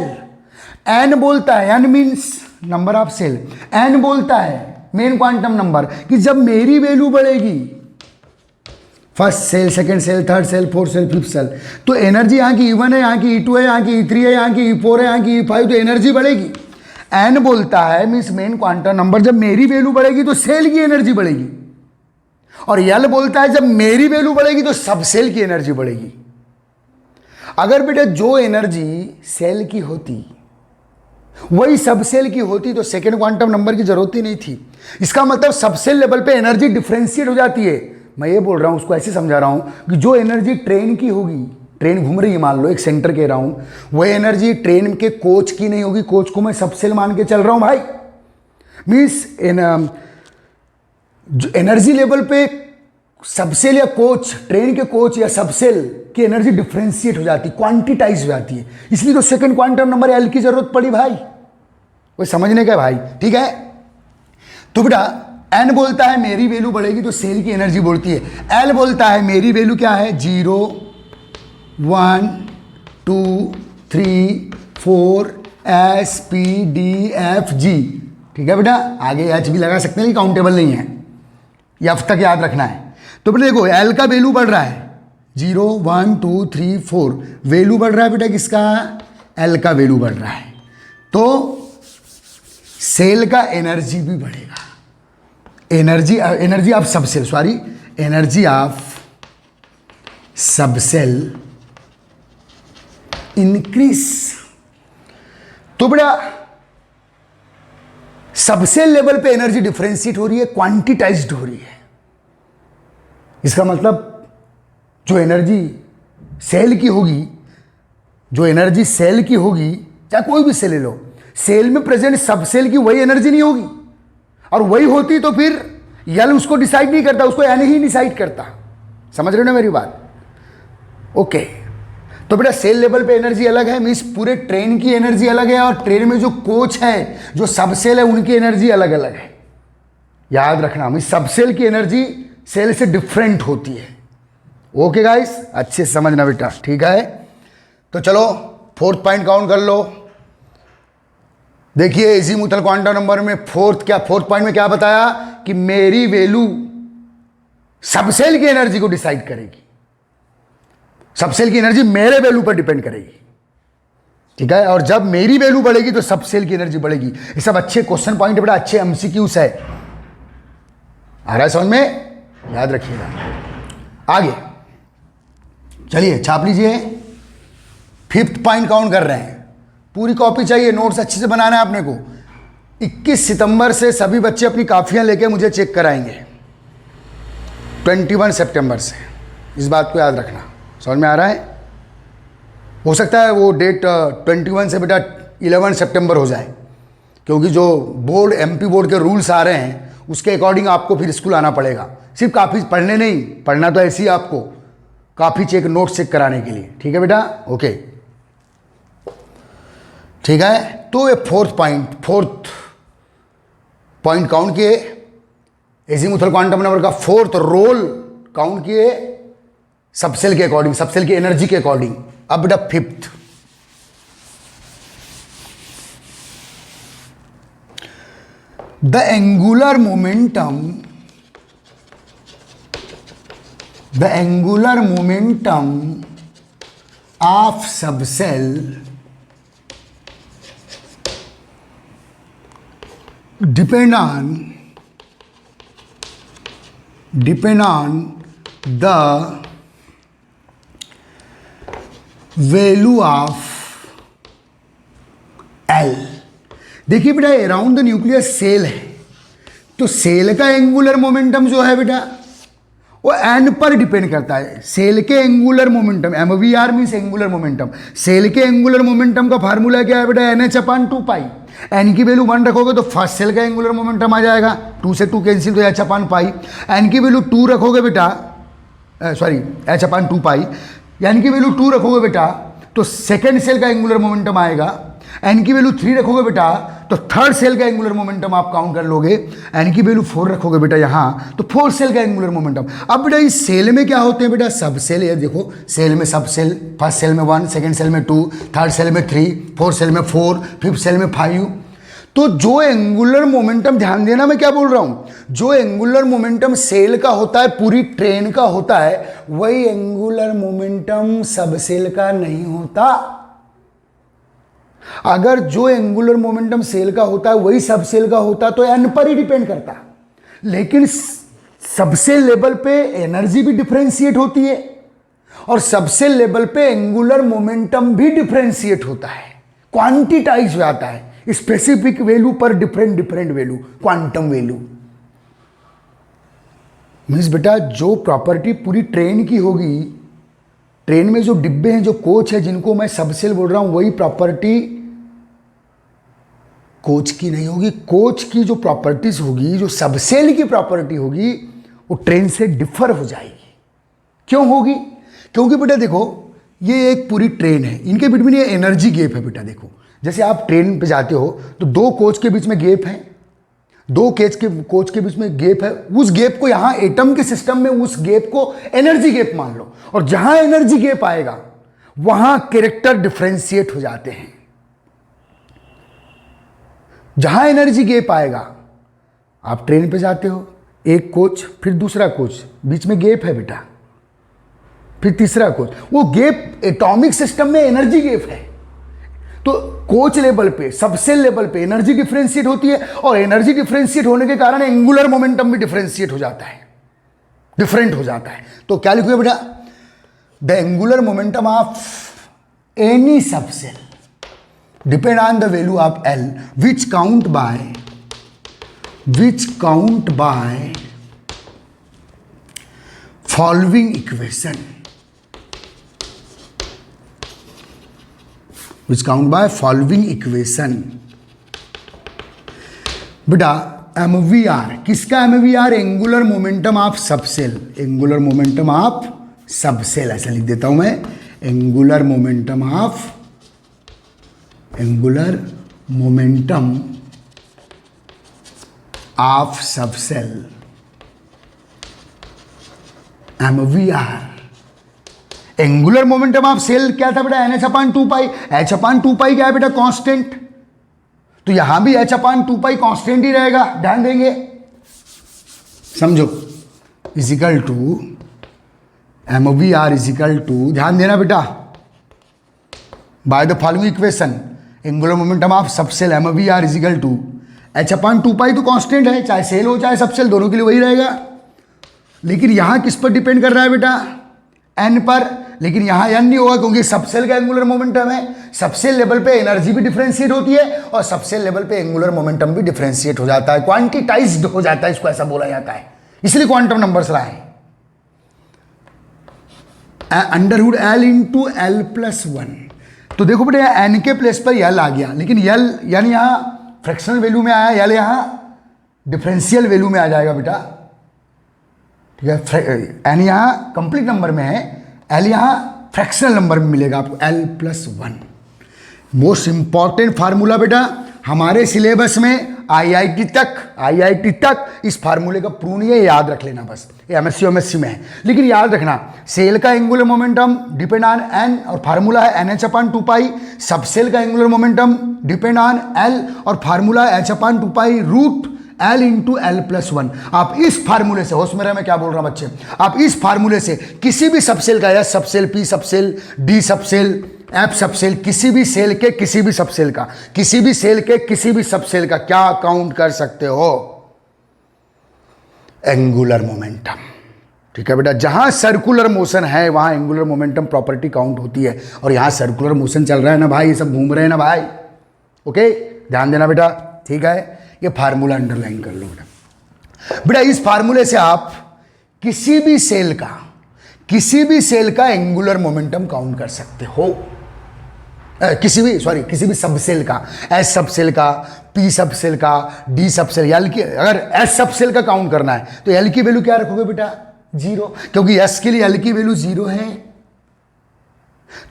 एन बोलता है, n means number of shell, n बोलता है मेन क्वांटम नंबर कि जब मेरी वैल्यू बढ़ेगी, first shell, second shell, third shell, fourth shell, fifth shell, तो एनर्जी यहाँ की E1 है, यहाँ की E2 है, यहाँ की E3 है, यहाँ की E4 है, यहाँ की E5, तो एनर्जी बढ़ेगी। एन बोलता है मीन्स मेन क्वांटम नंबर, जब मेरी वैल्यू बढ़ेगी तो सेल की एनर्जी बढ़ेगी। और एल बोलता है जब मेरी वैल्यू बढ़ेगी तो सबसेल की एनर्जी बढ़ेगी। अगर बेटा जो एनर्जी सेल की होती वही सबसेल की होती तो सेकेंड क्वांटम नंबर की जरूरत ही नहीं थी। इसका मतलब सबसेल लेवल पे एनर्जी डिफरेंशिएट हो जाती है। मैं ये बोल रहा हूं, उसको ऐसे समझा रहा हूं कि जो एनर्जी ट्रेन की होगी, ट्रेन घूम रही है मान लो, एक सेंटर कह रहा हूं, वह एनर्जी ट्रेन के कोच की नहीं होगी। कोच को मैं सबसेल मान के चल रहा हूं भाई। मीन्स एनर्जी लेवल पे सबसेल या कोच, ट्रेन के कोच या सबसेल की एनर्जी डिफरेंशिएट हो जाती, क्वांटिटाइज हो जाती है। इसलिए तो सेकंड क्वांटम नंबर एल की जरूरत पड़ी भाई, वो समझने का भाई। ठीक है, तो बेटा एन बोलता है मेरी वैल्यू बढ़ेगी तो सेल की एनर्जी बढ़ती है। एल बोलता है मेरी वैल्यू क्या है, 0 1 2 3 4 S P D F G। ठीक है बेटा, आगे एच भी लगा सकते हैं लेकिन काउंटेबल नहीं है, ये अब तक याद रखना है। तो बेटा देखो एल का वैल्यू बढ़ रहा है, 0 1 2 3 4 वैल्यू बढ़ रहा है बेटा किसका, एल का वैल्यू बढ़ रहा है, तो सेल का एनर्जी भी बढ़ेगा। Energy of subshell, sorry, energy of subshell increase. तो बेटा सबसेल लेवल पे एनर्जी डिफरेंशिएट हो रही है, क्वांटिटाइज्ड हो रही है। इसका मतलब जो एनर्जी सेल की होगी, जो एनर्जी सेल की होगी, चाहे कोई भी सेल ले लो, सेल में प्रेजेंट सबसेल की वही एनर्जी नहीं होगी। और वही होती तो फिर यल उसको डिसाइड नहीं करता, उसको एन ही डिसाइड करता। समझ रहे हो ना मेरी बात? ओके। तो बेटा सेल लेवल पे एनर्जी अलग है, मीन्स पूरे ट्रेन की एनर्जी अलग है, और ट्रेन में जो कोच है, जो सब सेल है, उनकी एनर्जी अलग अलग है। याद रखना, मीन्स सब सेल की एनर्जी सेल से डिफरेंट होती है। ओके गाइस, अच्छे से समझना बेटा, ठीक है? तो चलो फोर्थ पॉइंट काउंट कर लो। देखिए एजीमुथल क्वांटम नंबर में फोर्थ पॉइंट में क्या बताया कि मेरी वैल्यू सबसेल की एनर्जी को डिसाइड करेगी। सबसेल की एनर्जी मेरे वैल्यू पर डिपेंड करेगी, ठीक है? और जब मेरी वैल्यू बढ़ेगी तो सबसेल की एनर्जी बढ़ेगी। ये सब अच्छे क्वेश्चन पॉइंट है बेटा, अच्छे एमसीक्यूज है। आ रहा है समझ में? याद रखिएगा। आगे चलिए छाप लीजिए। फिफ्थ पॉइंट काउंट कर रहे हैं। पूरी कॉपी चाहिए, नोट्स अच्छे से बनाना है आपने को। 21 सितंबर से सभी बच्चे अपनी काफियां लेके मुझे चेक कराएंगे, 21 सितंबर से। इस बात को याद रखना। समझ में आ रहा है? हो सकता है वो डेट 21 से बेटा 11 सितंबर हो जाए, क्योंकि जो बोर्ड एमपी बोर्ड के रूल्स आ रहे हैं उसके अकॉर्डिंग आपको फिर स्कूल आना पड़ेगा। सिर्फ काफ़ी पढ़ने नहीं, पढ़ना तो ऐसे ही आपको काफ़ी चेक नोट चेक कराने के लिए, ठीक है बेटा? ओके, ठीक है। तो ये फोर्थ पॉइंट काउंट किए, एजीमुथल क्वांटम नंबर का फोर्थ रोल काउंट किए सबसेल के अकॉर्डिंग, सबसेल की एनर्जी के अकॉर्डिंग। अब बेटा fifth, the angular momentum of subshell depend on the value of L। देखिए बेटा अराउंड द न्यूक्लियस सेल है, तो सेल का एंगुलर मोमेंटम जो है बेटा वो एन पर डिपेंड करता है। सेल के angular momentum, MVR means angular momentum. Shell के एंगुलर मोमेंटम का फार्मूला क्या है बेटा? NH/2 एन की वैल्यू 1 रखोगे तो फर्स्ट सेल का एंगुलर मोमेंटम आ जाएगा, 2 से 2 कैंसिल तो H/π। एन की वैल्यू 2 रखोगे बेटा, सॉरी H/2, एन की वैल्यू 2 रखोगे बेटा तो सेकेंड सेल का एंगुलर मोमेंटम आएगा। एन की वैल्यू 3 रखोगे बेटा तो थर्ड सेल का एंगुलर मोमेंटम आप काउंट कर लोगे। एन की वैल्यू 4 रखोगे बेटा यहाँ तो फोर्थ सेल का एंगुलर मोमेंटम। अब बेटा इस सेल में क्या होते हैं बेटा? Sub cell. ये देखो सेल में सब सेल, फर्स्ट सेल में 1, सेकेंड सेल में 2, थर्ड सेल में 3, फोर्थ सेल में 4, फिफ्थ सेल में 5। तो जो एंगुलर मोमेंटम, ध्यान देना मैं क्या बोल रहा हूं, जो एंगुलर मोमेंटम सेल का होता है, पूरी ट्रेन का होता है, वही एंगुलर मोमेंटम सब सेल का नहीं होता। अगर जो एंगुलर मोमेंटम सेल का होता है वही सब सेल का होता तो एन पर ही डिपेंड करता। लेकिन सबसेल लेवल पे एनर्जी भी डिफरेंशिएट होती है और सबसेल लेवल पे एंगुलर मोमेंटम भी डिफरेंशिएट होता है, क्वांटिटाइज हो जाता है स्पेसिफिक वैल्यू पर different value, quantum value. Means बेटा जो प्रॉपर्टी पूरी ट्रेन की होगी, ट्रेन में जो डिब्बे हैं, जो कोच है, जिनको मैं सबसेल बोल रहा हूं, वही प्रॉपर्टी कोच की नहीं होगी। कोच की जो प्रॉपर्टीज होगी, जो सबसेल की प्रॉपर्टी होगी, वो ट्रेन से डिफर हो जाएगी। क्यों होगी? क्योंकि बेटा देखो ये एक पूरी ट्रेन है, इनके बीच में ये एनर्जी गैप है बेटा। देखो जैसे आप ट्रेन पे जाते हो तो दो कोच के बीच में गैप है, दो कोच के बीच में गैप है। उस गैप को यहां एटम के सिस्टम में उस गैप को एनर्जी गैप मान लो, और जहां एनर्जी गैप आएगा वहां कैरेक्टर डिफरेंशिएट हो जाते हैं। जहां एनर्जी गैप आएगा, आप ट्रेन पे जाते हो, एक कोच फिर दूसरा कोच, बीच में गैप है बेटा, फिर तीसरा कोच, वो गैप एटॉमिक सिस्टम में एनर्जी गैप है। तो कोच लेवल पे, सबसेल लेवल पे एनर्जी डिफरेंशिएट होती है, और एनर्जी डिफरेंशिएट होने के कारण एंगुलर मोमेंटम भी डिफरेंशिएट हो जाता है, डिफरेंट हो जाता है। तो क्या लिखोगे बेटा? The angular momentum of any subshell depend on the value of L which count by following equation, which count by following equation। बेटा एम वी आर, किसका M V R? Angular momentum of subshell, angular momentum of subshell, ऐसा लिख देता हूं मैं, angular momentum of, angular momentum of subshell, M V R. Angular momentum of shell क्या था बेटा? NH/2 H/2 क्या है बेटा? कांस्टेंट। तो यहां भी H/2 कांस्टेंट ही रहेगा, ध्यान देंगे, समझो, is equal to M V R is equal to, ध्यान देना बेटा, by the following equation, angular momentum of subshell M V R is equal to H/2 तो कांस्टेंट है, चाहे सेल हो चाहे सबसेल, दोनों के लिए वही रहेगा। लेकिन यहां किस पर डिपेंड कर रहा है बेटा? एन पर। लेकिन यहां एन नहीं होगा क्योंकि सबसेल का एंगुलर मोमेंटम है, सबसेल लेवल पे एनर्जी भी डिफरेंशिएट होती है और सबसेल लेवल पे एंगुलर मोमेंटम भी डिफरेंशिएट हो जाता है, क्वांटिटाइज्ड हो जाता है, इसको ऐसा बोला जाता है, इसलिए क्वांटम नंबर्स रहा है। Under root l into l plus one. तो देखो बेटा एन के प्लेस पर एल आ गया, लेकिन एल यानी यहां फ्रैक्शनल वैल्यू में आया, एल यहां डिफरेंशियल वैल्यू में आ जाएगा बेटा, ठीक है। एन यहां कंप्लीट नंबर में है, एल यहां फ्रैक्शनल नंबर में मिलेगा आपको, L plus one. Most important formula बेटा हमारे सिलेबस में आईआईटी तक इस फार्मूले का प्रूव नहीं है, याद रख लेना बस, ये एमएससी में है। लेकिन याद रखना सेल का angular momentum depend on n और फार्मूला है NH/2 सबसेल का angular momentum depend on l और फार्मूला है H/2 root l into l plus one. आप इस फार्मूले से, होश में रहे मैं क्या बोल रहा हूं बच्चे, आप इस फार्मूले से किसी भी सबसेल का, S subshell, P subshell, D subshell, F subshell, किसी भी सेल के किसी भी सबसेल का, किसी भी सेल के किसी भी सबसेल का क्या काउंट कर सकते हो? एंगुलर मोमेंटम, ठीक है बेटा। जहां सर्कुलर मोशन है वहां एंगुलर मोमेंटम प्रॉपर्टी काउंट होती है, और यहां सर्कुलर मोशन चल रहा है ना भाई, ये सब घूम रहे हैं ना भाई, ओके, ध्यान देना बेटा, ठीक है। ये फार्मूला अंडरलाइन कर लो बेटा। बेटा इस फार्मूले से आप किसी भी सेल का एंगुलर मोमेंटम काउंट कर सकते हो, किसी भी सबसेल का, एस सबसेल का, पी सबसेल का, डी सबसेल, एल की, अगर एस सबसेल का काउंट करना है तो एल की वैल्यू क्या रखोगे बेटा? 0, क्योंकि एस के लिए एल की वैल्यू 0 है।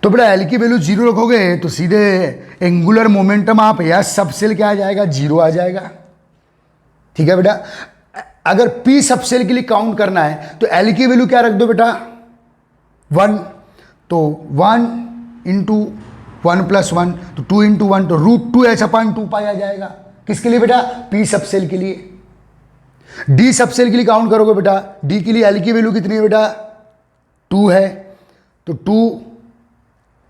तो बेटा एल की वैल्यू 0 रखोगे तो सीधे एंगुलर मोमेंटम आप एस सबसेल क्या आ जाएगा? 0 आ जाएगा, ठीक है बेटा। अगर पी सबसेल के लिए काउंट करना है तो एल की वैल्यू क्या रख दो बेटा? 1, तो 1 इंटू 1 प्लस 1, तो 2 इंटू 1, तो रूट 2H/2 आ जाएगा। किसके लिए बेटा? पी सबसेल के लिए। डी सबसेल के लिए काउंट करोगे बेटा, डी के लिए एल की वैल्यू कितनी है बेटा? 2 है, तो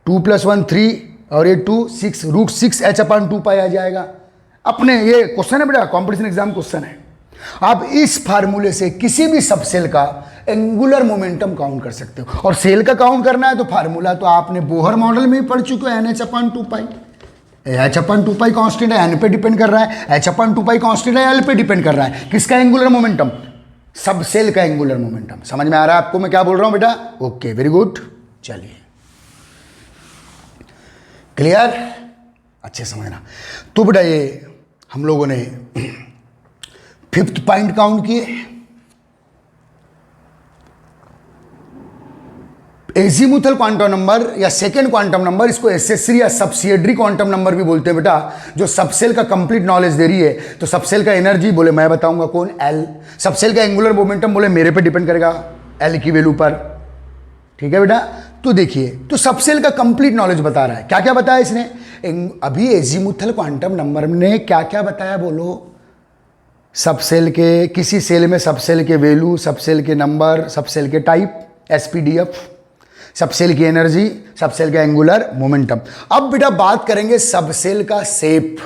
2 प्लस 1 3 और ये 2 6, रूट 6H/2 आ जाएगा। अपने ये क्वेश्चन है बेटा, कॉम्पिटिशन एग्जाम क्वेश्चन है। आप इस फार्मूले से किसी भी सबसेल का एंगुलर मोमेंटम काउंट कर सकते हो, और सेल का काउंट करना है तो फार्मूला तो आपने बोहर मॉडल में ही पढ़ चुके हो, NH/2 H/2 कांस्टेंट है, एन पे डिपेंड कर रहा है, H/2 कांस्टेंट है, एल पे डिपेंड कर रहा है। किसका एंगुलर मोमेंटम? सबसेल का एंगुलर मोमेंटम। समझ में आ रहा है आपको मैं क्या बोल रहा हूं बेटा? ओके, वेरी गुड, चलिए क्लियर, अच्छे समझना। तो बेटा ये हम लोगों ने 5th पॉइंट काउंट किए, एजीमुथल क्वांटम नंबर या सेकेंड क्वांटम नंबर, इसको एसेसरी या सब्सिडियरी क्वांटम नंबर भी बोलते हैं बेटा, जो सबसेल का कंप्लीट नॉलेज दे रही है। तो सबसेल का एनर्जी बोले मैं बताऊंगा कौन? एल। सबसेल का एंगुलर मोमेंटम बोले मेरे पे डिपेंड करेगा एल की वैल्यू पर, ठीक है बेटा। तो देखिए, तो सबसेल का कंप्लीट नॉलेज बता रहा है। क्या क्या बताया इसने अभी? एजीमुथल क्वांटम नंबर ने क्या क्या बताया बोलो? सबसेल के, किसी सेल में सबसेल के वैल्यू, सबसेल के नंबर, सबसेल के टाइप, SPDF, सबसेल की एनर्जी, सबसेल का एंगुलर मोमेंटम। अब बेटा बात करेंगे सबसेल का शेप,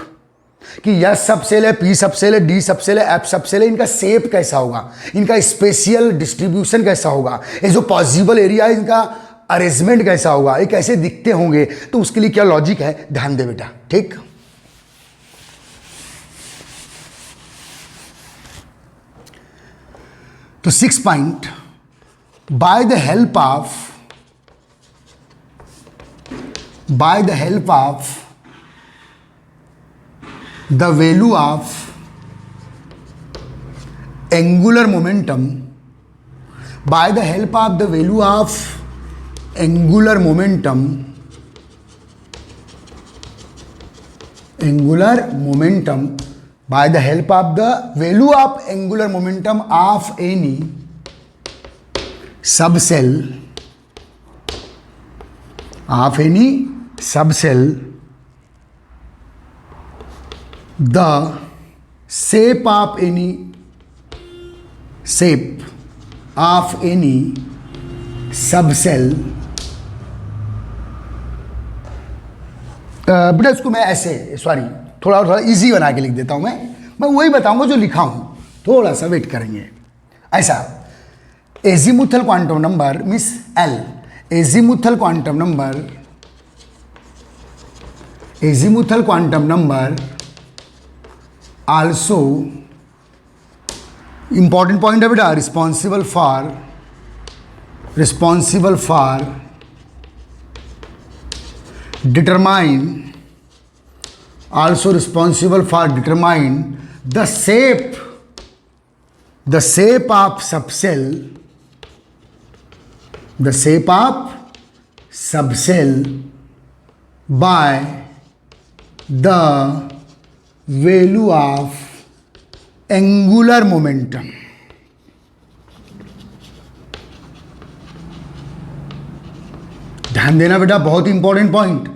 कि यस सबसेल है, पी सबसेल है, डी सबसेल है, एफ सबसेल है, इनका शेप कैसा होगा, इनका स्पेशियल डिस्ट्रीब्यूशन कैसा होगा, ये जो पॉसिबल एरिया है इनका अरेंजमेंट कैसा होगा, ये कैसे दिखते होंगे, तो उसके लिए क्या लॉजिक है, ध्यान दे बेटा, ठीक। तो 6 point, by the help of the value of angular momentum bye the help of the value of angular momentum by the help of the value of angular momentum of any subcell the shape of any subcell बेटा इसको मैं ऐसे थोड़ा easy बना के लिख देता हूं। मैं वही बताऊंगा जो लिखा हूं, थोड़ा सा वेट करेंगे। ऐसा azimuthal quantum number means L, azimuthal quantum number also important point है बेटा, responsible for determine the shape of subcell by the value of angular momentum। ध्यान देना बेटा, बहुत ही इंपॉर्टेंट पॉइंट।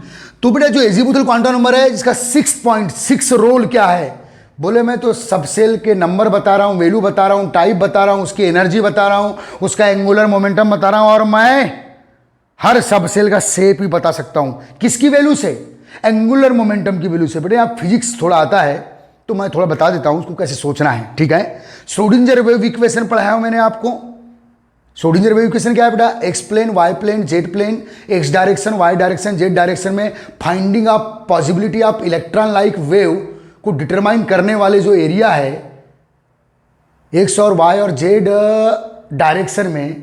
तो बेटा जो एजीमुथल क्वांटम नंबर है जिसका 6.6 रोल क्या है, बोले मैं तो सबसेल के नंबर बता रहा हूं, वैल्यू बता रहा हूं, टाइप बता रहा हूं, उसकी एनर्जी बता रहा हूं, उसका एंगुलर मोमेंटम बता रहा हूं, और मैं हर सबसेल का शेप भी बता सकता हूं। किसकी वैल्यू से? एंगुलर मोमेंटम की वैल्यू से। बेटा आप फिजिक्स थोड़ा आता है तो मैं थोड़ा बता देता हूं उसको कैसे सोचना है, ठीक है। श्रोडिंगर वेव इक्वेशन पढ़ाया हूं मैंने आपको। श्रोडिंगर वेव इक्वेशन क्या है बेटा? X plane, Y plane, Z plane, X direction, Y direction, Z direction में finding of possibility of electron like wave को डिटरमाइन करने वाले जो एरिया है एक्स और वाई और जेड डायरेक्शन में,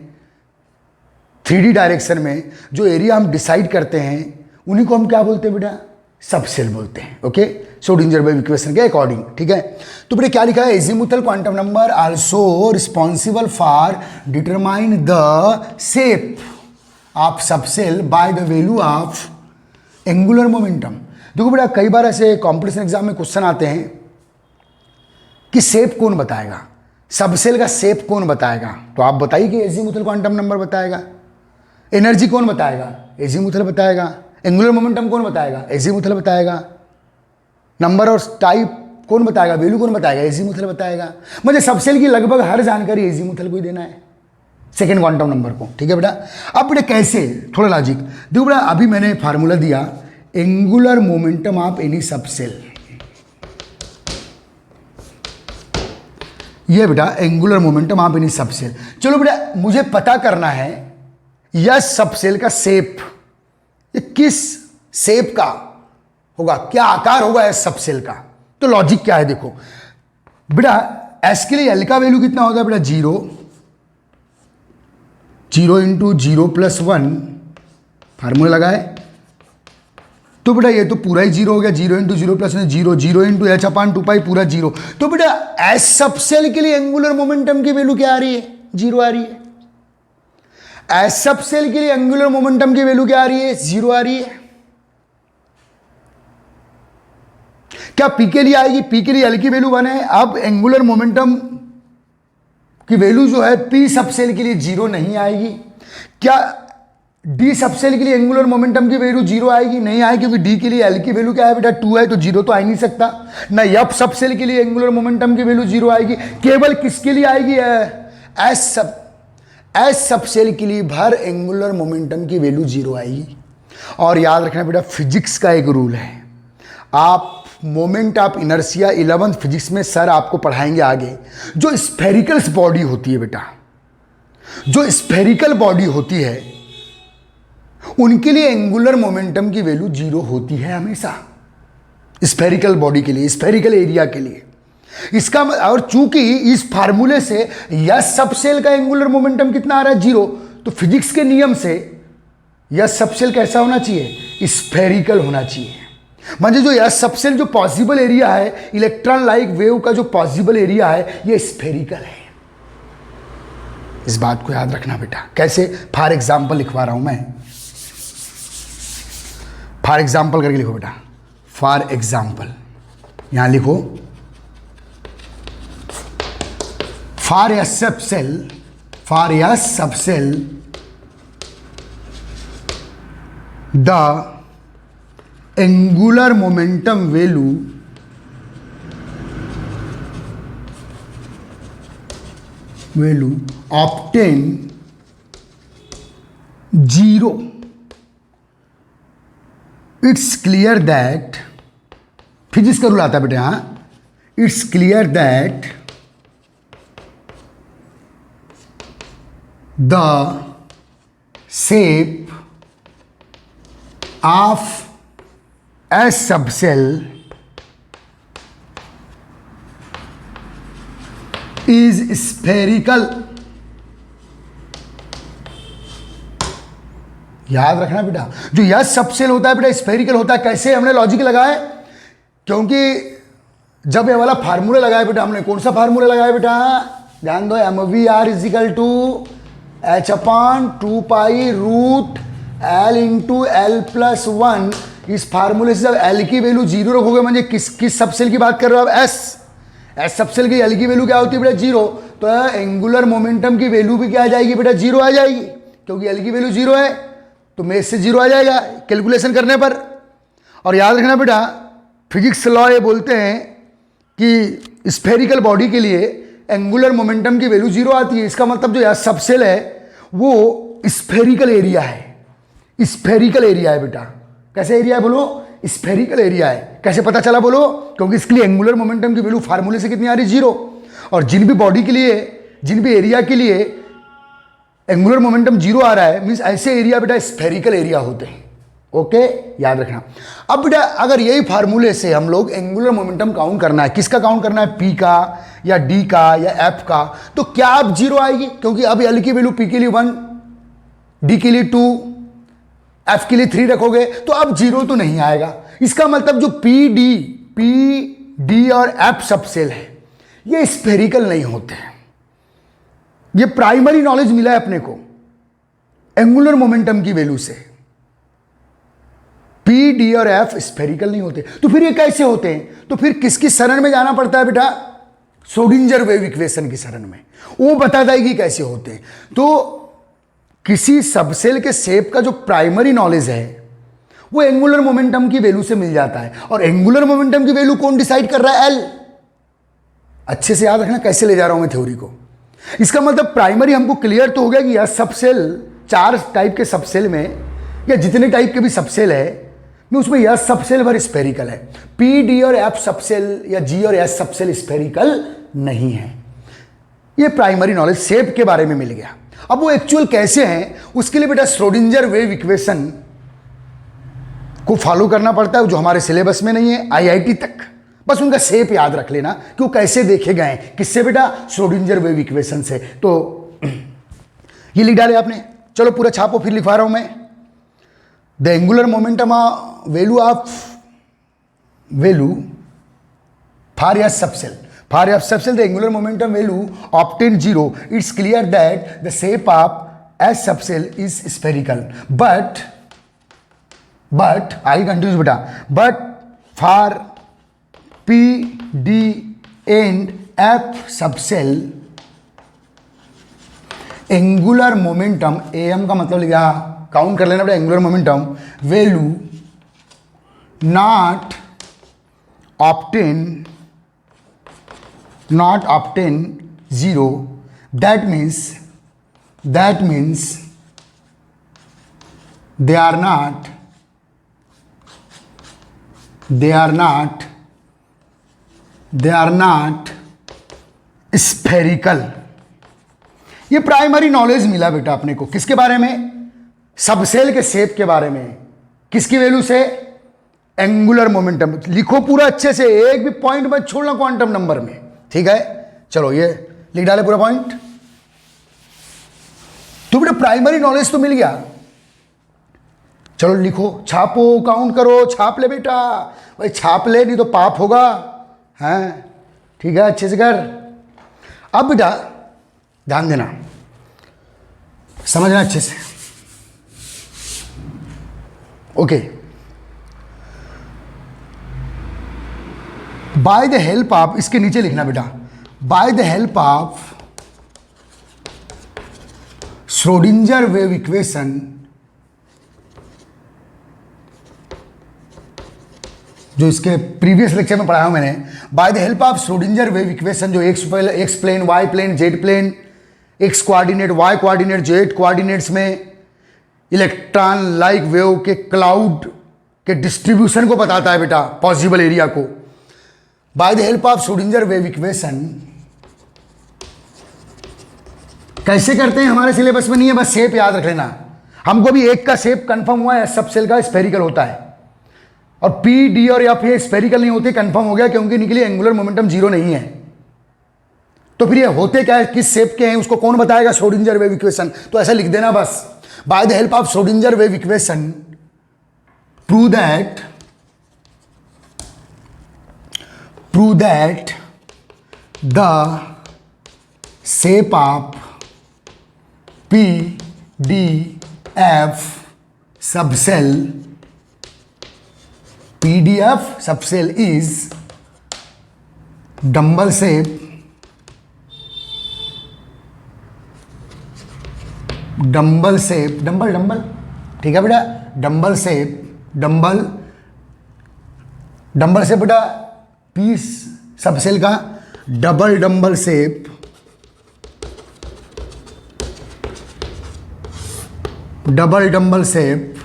3D डायरेक्शन में जो एरिया हम डिसाइड करते हैं उन्हीं को हम क्या बोलते हैं बेटा? सबसेल बोलते हैं। ओके, श्रोडिंगर वेव इक्वेशन के अकॉर्डिंग, ठीक है। तो बेटा क्या लिखा है? Azimuthal quantum number also responsible for determine the shape of subshell by the value of angular momentum. देखो बेटा कई बार ऐसे कॉम्पिटिशन एग्जाम में क्वेश्चन आते हैं कि शेप कौन बताएगा, सबसेल का शेप कौन बताएगा? तो आप बताइए कि एजीमुथल क्वांटम नंबर बताएगा। एनर्जी कौन बताएगा? एजीमुथल बताएगा। एंगुलर मोमेंटम कौन बताएगा? एजीमुथल बताएगा। नंबर और टाइप कौन बताएगा? वैल्यू कौन बताएगा? एजीमुथल बताएगा। मुझे सबसेल की लगभग हर जानकारी एजीमुथल को ही देना है, सेकेंड क्वांटम नंबर को, ठीक है बेटा। अब बेटा कैसे, थोड़ा लॉजिक देखो बेटा। अभी मैंने फार्मूला दिया angular momentum of any subshell, ये बेटा angular momentum of any subshell. चलो बेटा मुझे पता करना है यह सबसेल का शेप, ये किस शेप का होगा, क्या आकार होगा इस सबसेल का। तो लॉजिक क्या है देखो बेटा, एस के लिए एल का वैल्यू कितना होता है बेटा? 0 इंटू 0+1 फार्मूला लगाए तो बेटा ये तो पूरा ही 0 हो गया। 0 इंटू 0+1 0, 0 इंटू h/2π पूरा 0। तो बेटा एस सबसेल के लिए एंगुलर मोमेंटम की वैल्यू क्या आ रही है? 0 आ रही है। एस सबसेल के लिए एंगुलर मोमेंटम की वैल्यू क्या आ रही है? 0 आ रही है। क्या पी के लिए आएगी? पी के लिए एल की वैल्यू 1 है। अब एंगुलर मोमेंटम की वैल्यू जो है पी सबसेल के लिए 0 नहीं आएगी। क्या डी सबसेल के लिए एंगुलर मोमेंटम की वैल्यू 0 आएगी? नहीं आएगी, क्योंकि डी के लिए एल की वैल्यू क्या है बेटा? 2 है, तो 0 तो आ ही नहीं सकता ना। एफ सबसेल के लिए एंगुलर मोमेंटम की वैल्यू 0 आएगी। केवल किसके लिए आएगी? एस सबसेल के लिए भर एंगुलर मोमेंटम की वैल्यू 0 आएगी। और याद रखना बेटा फिजिक्स का एक रूल है, आप moment of inertia 11th physics में सर आपको पढ़ाएंगे आगे। जो स्फेरिकल बॉडी होती है बेटा, जो स्फेरिकल बॉडी होती है उनके लिए एंगुलर मोमेंटम की वैल्यू 0 होती है हमेशा, स्फेरिकल बॉडी के लिए, स्फेरिकल एरिया के लिए। इसका और चूंकि इस फार्मूले से यस सबसेल का एंगुलर मोमेंटम कितना आ रहा है? 0। तो फिजिक्स के नियम से यस सबसेल कैसा होना चाहिए? स्फेरिकल होना चाहिए। म्हणजे जो यस सबसेल जो पॉसिबल एरिया है, इलेक्ट्रॉन लाइक वेव का जो पॉसिबल एरिया है, ये स्फेरिकल है। इस बात को याद रखना बेटा। कैसे? फॉर एग्जाम्पल लिखवा रहा हूं मैं, फॉर एग्जाम्पल करके लिखो बेटा। फॉर एग्जाम्पल यहां लिखो, for a subshell, for a subshell the angular momentum value obtain 0, it's clear that, physics का रूल आता है बेटे। हाँ, it's clear that the shape of a subcell is spherical। याद रखना बेटा, जो यह सबसेल होता है बेटा स्फेरिकल होता है। कैसे? हमने लॉजिक लगाया, क्योंकि जब ये वाला फार्मूला लगाया बेटा, हमने कौन सा फार्मूला लगाया बेटा? ध्यान दो, MVR is equal to H/2 pi root L into L plus 1। इस फार्मूले से जब L की वैल्यू 0 रखोगे, म्हणजे किस सबसेल की बात कर रहे हो आप? एस सबसेल की L की वैल्यू क्या होती है बेटा? 0। तो एंगुलर मोमेंटम की वैल्यू भी क्या आ जाएगी बेटा? 0 आ जाएगी, क्योंकि L की वैल्यू 0 है, तो मेष से 0 आ जाएगा कैलकुलेशन करने पर। और याद रखना बेटा, फिजिक्स लॉ ये बोलते हैं कि स्फेरिकल बॉडी के लिए एंगुलर मोमेंटम की वैल्यू 0 आती है। इसका मतलब जो यह सबसेल है वो स्फेरिकल एरिया है, स्फेरिकल एरिया है बेटा। कैसे एरिया है बोलो? स्फेरिकल एरिया है। कैसे पता चला बोलो? क्योंकि इसके लिए एंगुलर मोमेंटम की वैल्यू फार्मूले से कितनी आ रही? 0। और जिन भी बॉडी के लिए, जिन भी एरिया के लिए एंगुलर मोमेंटम 0 आ रहा है, मीन्स ऐसे एरिया बेटा स्फेरिकल एरिया होते हैं। ओके, याद रखना। अब बेटा अगर यही फार्मूले से हम लोग एंगुलर मोमेंटम काउंट करना है, किसका काउंट करना है? P का या D का या F का, तो क्या अब 0 आएगी? क्योंकि अब L की वैल्यू P के लिए 1, D के लिए 2, F के लिए 3 रखोगे, तो अब 0 तो नहीं आएगा। इसका मतलब जो P, D और F सबसेल है, ये स्फेरिकल नहीं होते हैं। ये प्राइमरी नॉलेज मिला है अपने को एंगुलर मोमेंटम की वैल्यू से। P, D और F स्फेरिकल नहीं होते, तो फिर ये कैसे होते हैं? तो फिर किसकी शरण में जाना पड़ता है बेटा? श्रोडिंगर वेव इक्वेशन की शरण में। वो बता देगी कैसे होते हैं। तो किसी सबसेल के शेप का जो प्राइमरी नॉलेज है वो एंगुलर मोमेंटम की वैल्यू से मिल जाता है। और एंगुलर मोमेंटम की वैल्यू कौन डिसाइड कर रहा है? L। अच्छे से याद रखना कैसे ले जा रहा हूं मैं थ्योरी को। इसका मतलब प्राइमरी हमको क्लियर तो हो गया कि यह सबसेल, 4 टाइप के सबसेल में या जितने टाइप के भी सबसेल है उसमें यह सबसेल भर स्फेरिकल है। P, D और F सबसेल या G और S सबसेल स्फेरिकल नहीं है। ये प्राइमरी नॉलेज शेप के बारे में मिल गया। अब वो एक्चुअल कैसे हैं उसके लिए बेटा श्रोडिंगर वेव इक्वेशन को फॉलो करना पड़ता है, जो हमारे सिलेबस में नहीं है IIT तक। बस उनका शेप याद रख लेना कि वो कैसे देखे गए। किससे बेटा? श्रोडिंगर वेव इक्वेशन से। तो ये लिख डाले आपने। चलो पूरा छापो, फिर लिखवा रहा हूं मैं। The angular momentum value of value for S subshell, for F subshell the angular momentum value obtain 0, it's clear that the shape of S subshell is spherical. But I continues बेटा, but for P, D and F subshell angular momentum, AM का मतलब लिखा, count कर लेना बेटा, angular momentum value not obtain 0, that means they are not spherical। ये primary knowledge मिला बेटा अपने को किसके बारे में? सबसेल के शेप के बारे में। किसकी वैल्यू से? Angular momentum. लिखो पूरा अच्छे से, एक भी पॉइंट मत छोड़ना क्वांटम नंबर में, ठीक है? चलो ये लिख डाले पूरा पॉइंट। तो बेटा प्राइमरी नॉलेज तो मिल गया। चलो लिखो, छापो, काउंट करो, छाप ले बेटा भाई, छाप ले, नहीं तो पाप होगा। हैं ठीक है, अच्छे से कर। अब बेटा ध्यान देना, समझना अच्छे से। Okay, by the help of, इसके नीचे लिखना बेटा, by the help of Schrodinger wave equation जो इसके प्रीवियस लेक्चर में पढ़ाया हूं मैंने, by the help of Schrodinger wave equation जो X plane, Y plane, Z plane, X coordinate, Y coordinate, Z coordinates में इलेक्ट्रॉन लाइक वेव के cloud के डिस्ट्रीब्यूशन को बताता है बेटा, पॉसिबल एरिया को। By the help of Schrodinger wave equation कैसे करते हैं हमारे सिलेबस में नहीं है, बस शेप याद रख लेना। हमको भी एक का शेप कंफर्म हुआ है, सब सेल का स्फेरिकल होता है, और पी डी और एफ ये स्फेरिकल नहीं होते, कंफर्म हो गया क्योंकि इनके लिए एंगुलर मोमेंटम जीरो नहीं है। तो फिर ये होते क्या है, किस शेप के हैं, उसको कौन बताएगा, श्रोडिंजर वेव इक्वेशन। तो ऐसा लिख देना बस, bye the help of Schrodinger wave equation prove that the shape of P D F subshell, PDF subcell is dumbbell shape, dumbbell ठीक है बेटा, डम्बल शेप, डम्बल शेप बेटा, पी सबसेल का double dumbbell shape, double dumbbell shape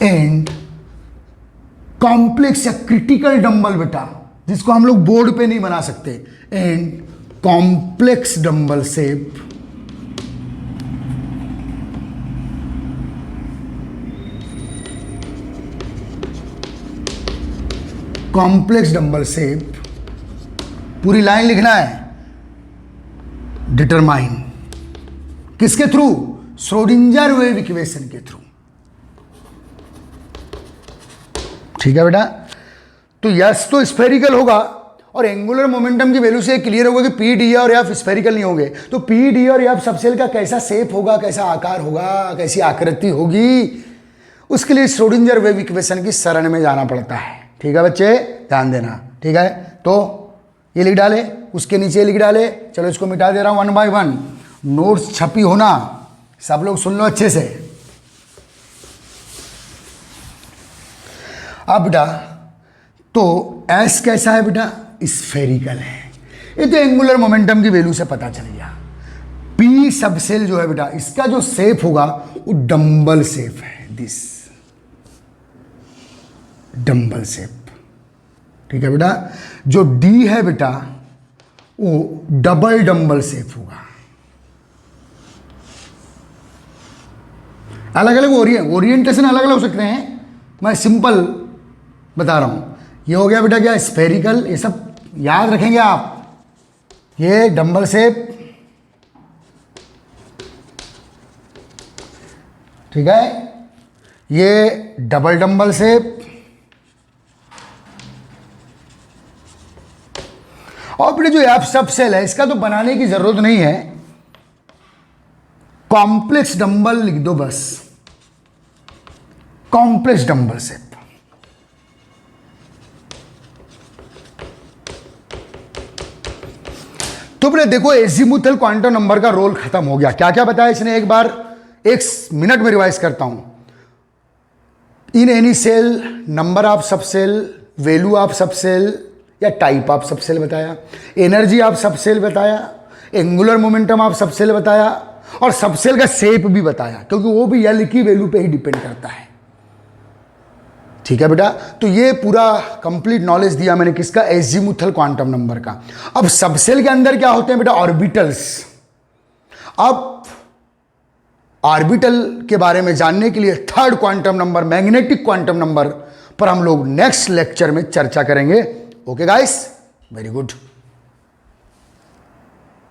and complex या critical dumbbell बेटा, जिसको हम लोग बोर्ड पे नहीं बना सकते, and complex dumbbell shape, complex dumbbell shape, पूरी लाइन लिखना है, डिटरमाइन किसके थ्रू, श्रोडिंजर वेव इक्वेशन के थ्रू। ठीक है बेटा, तो यस तो स्फेरिकल होगा, और एंगुलर मोमेंटम की वैल्यू से क्लियर होगा कि पी डी और एफ स्फेरिकल नहीं होंगे। तो पी डी और एफ सबसेल का कैसा शेप होगा, कैसा आकार होगा, कैसी आकृति होगी, उसके लिए श्रोडिंजर वेव इक्वेशन की शरण में जाना पड़ता है। ठीक है बच्चे, ध्यान देना। ठीक है, तो ये लिख डाले, उसके नीचे लिख डाले, चलो इसको मिटा दे रहा हूं 1 बाय 1। नोट्स छपी होना, सब लोग सुन लो अच्छे से। अब बेटा तो एस कैसा है बेटा, स्फेरिकल है। ये तो एंगुलर मोमेंटम की वैल्यू से पता चल गया। पी सबसेल जो है बेटा, इसका जो शेप होगा वो डंबल शेप है, दिस डंबल शेप। ठीक है बेटा, जो डी है बेटा वो डबल डंबल शेप होगा। अलग अलग ओरिएंटेशन अलग अलग हो सकते हैं, मैं सिंपल बता रहा हूं। ये हो गया बेटा क्या, स्फेरिकल, ये सब याद रखेंगे आप। ये डंबल शेप, ठीक है, ये डबल डंबल शेप, और फिर जो एफ सबसेल है इसका तो बनाने की जरूरत नहीं है, कॉम्प्लेक्स डंबल लिख दो बस, कॉम्प्लेक्स डंबल शेप। तो फिर देखो एजीमुथल क्वांटम नंबर का रोल खत्म हो गया। क्या क्या बताया इसने, एक बार 1 मिनट में रिवाइज करता हूं। In any shell, number of subshell, value of subshell या टाइप ऑफ सबसेल बताया, एनर्जी ऑफ सबसेल बताया, एंगुलर मोमेंटम ऑफ सबसेल बताया, और सबसेल का शेप भी बताया, क्योंकि वो भी एल की वैल्यू पे ही डिपेंड करता है। ठीक है बेटा, तो ये पूरा कंप्लीट नॉलेज दिया मैंने किसका, एजीमुथल क्वांटम नंबर का। अब सबसेल के अंदर क्या होते हैं बेटा, ऑर्बिटल्स। अब ऑर्बिटल के बारे में जानने के लिए third quantum number, magnetic quantum number पर हम लोग नेक्स्ट लेक्चर में चर्चा करेंगे। Okay guys, very good.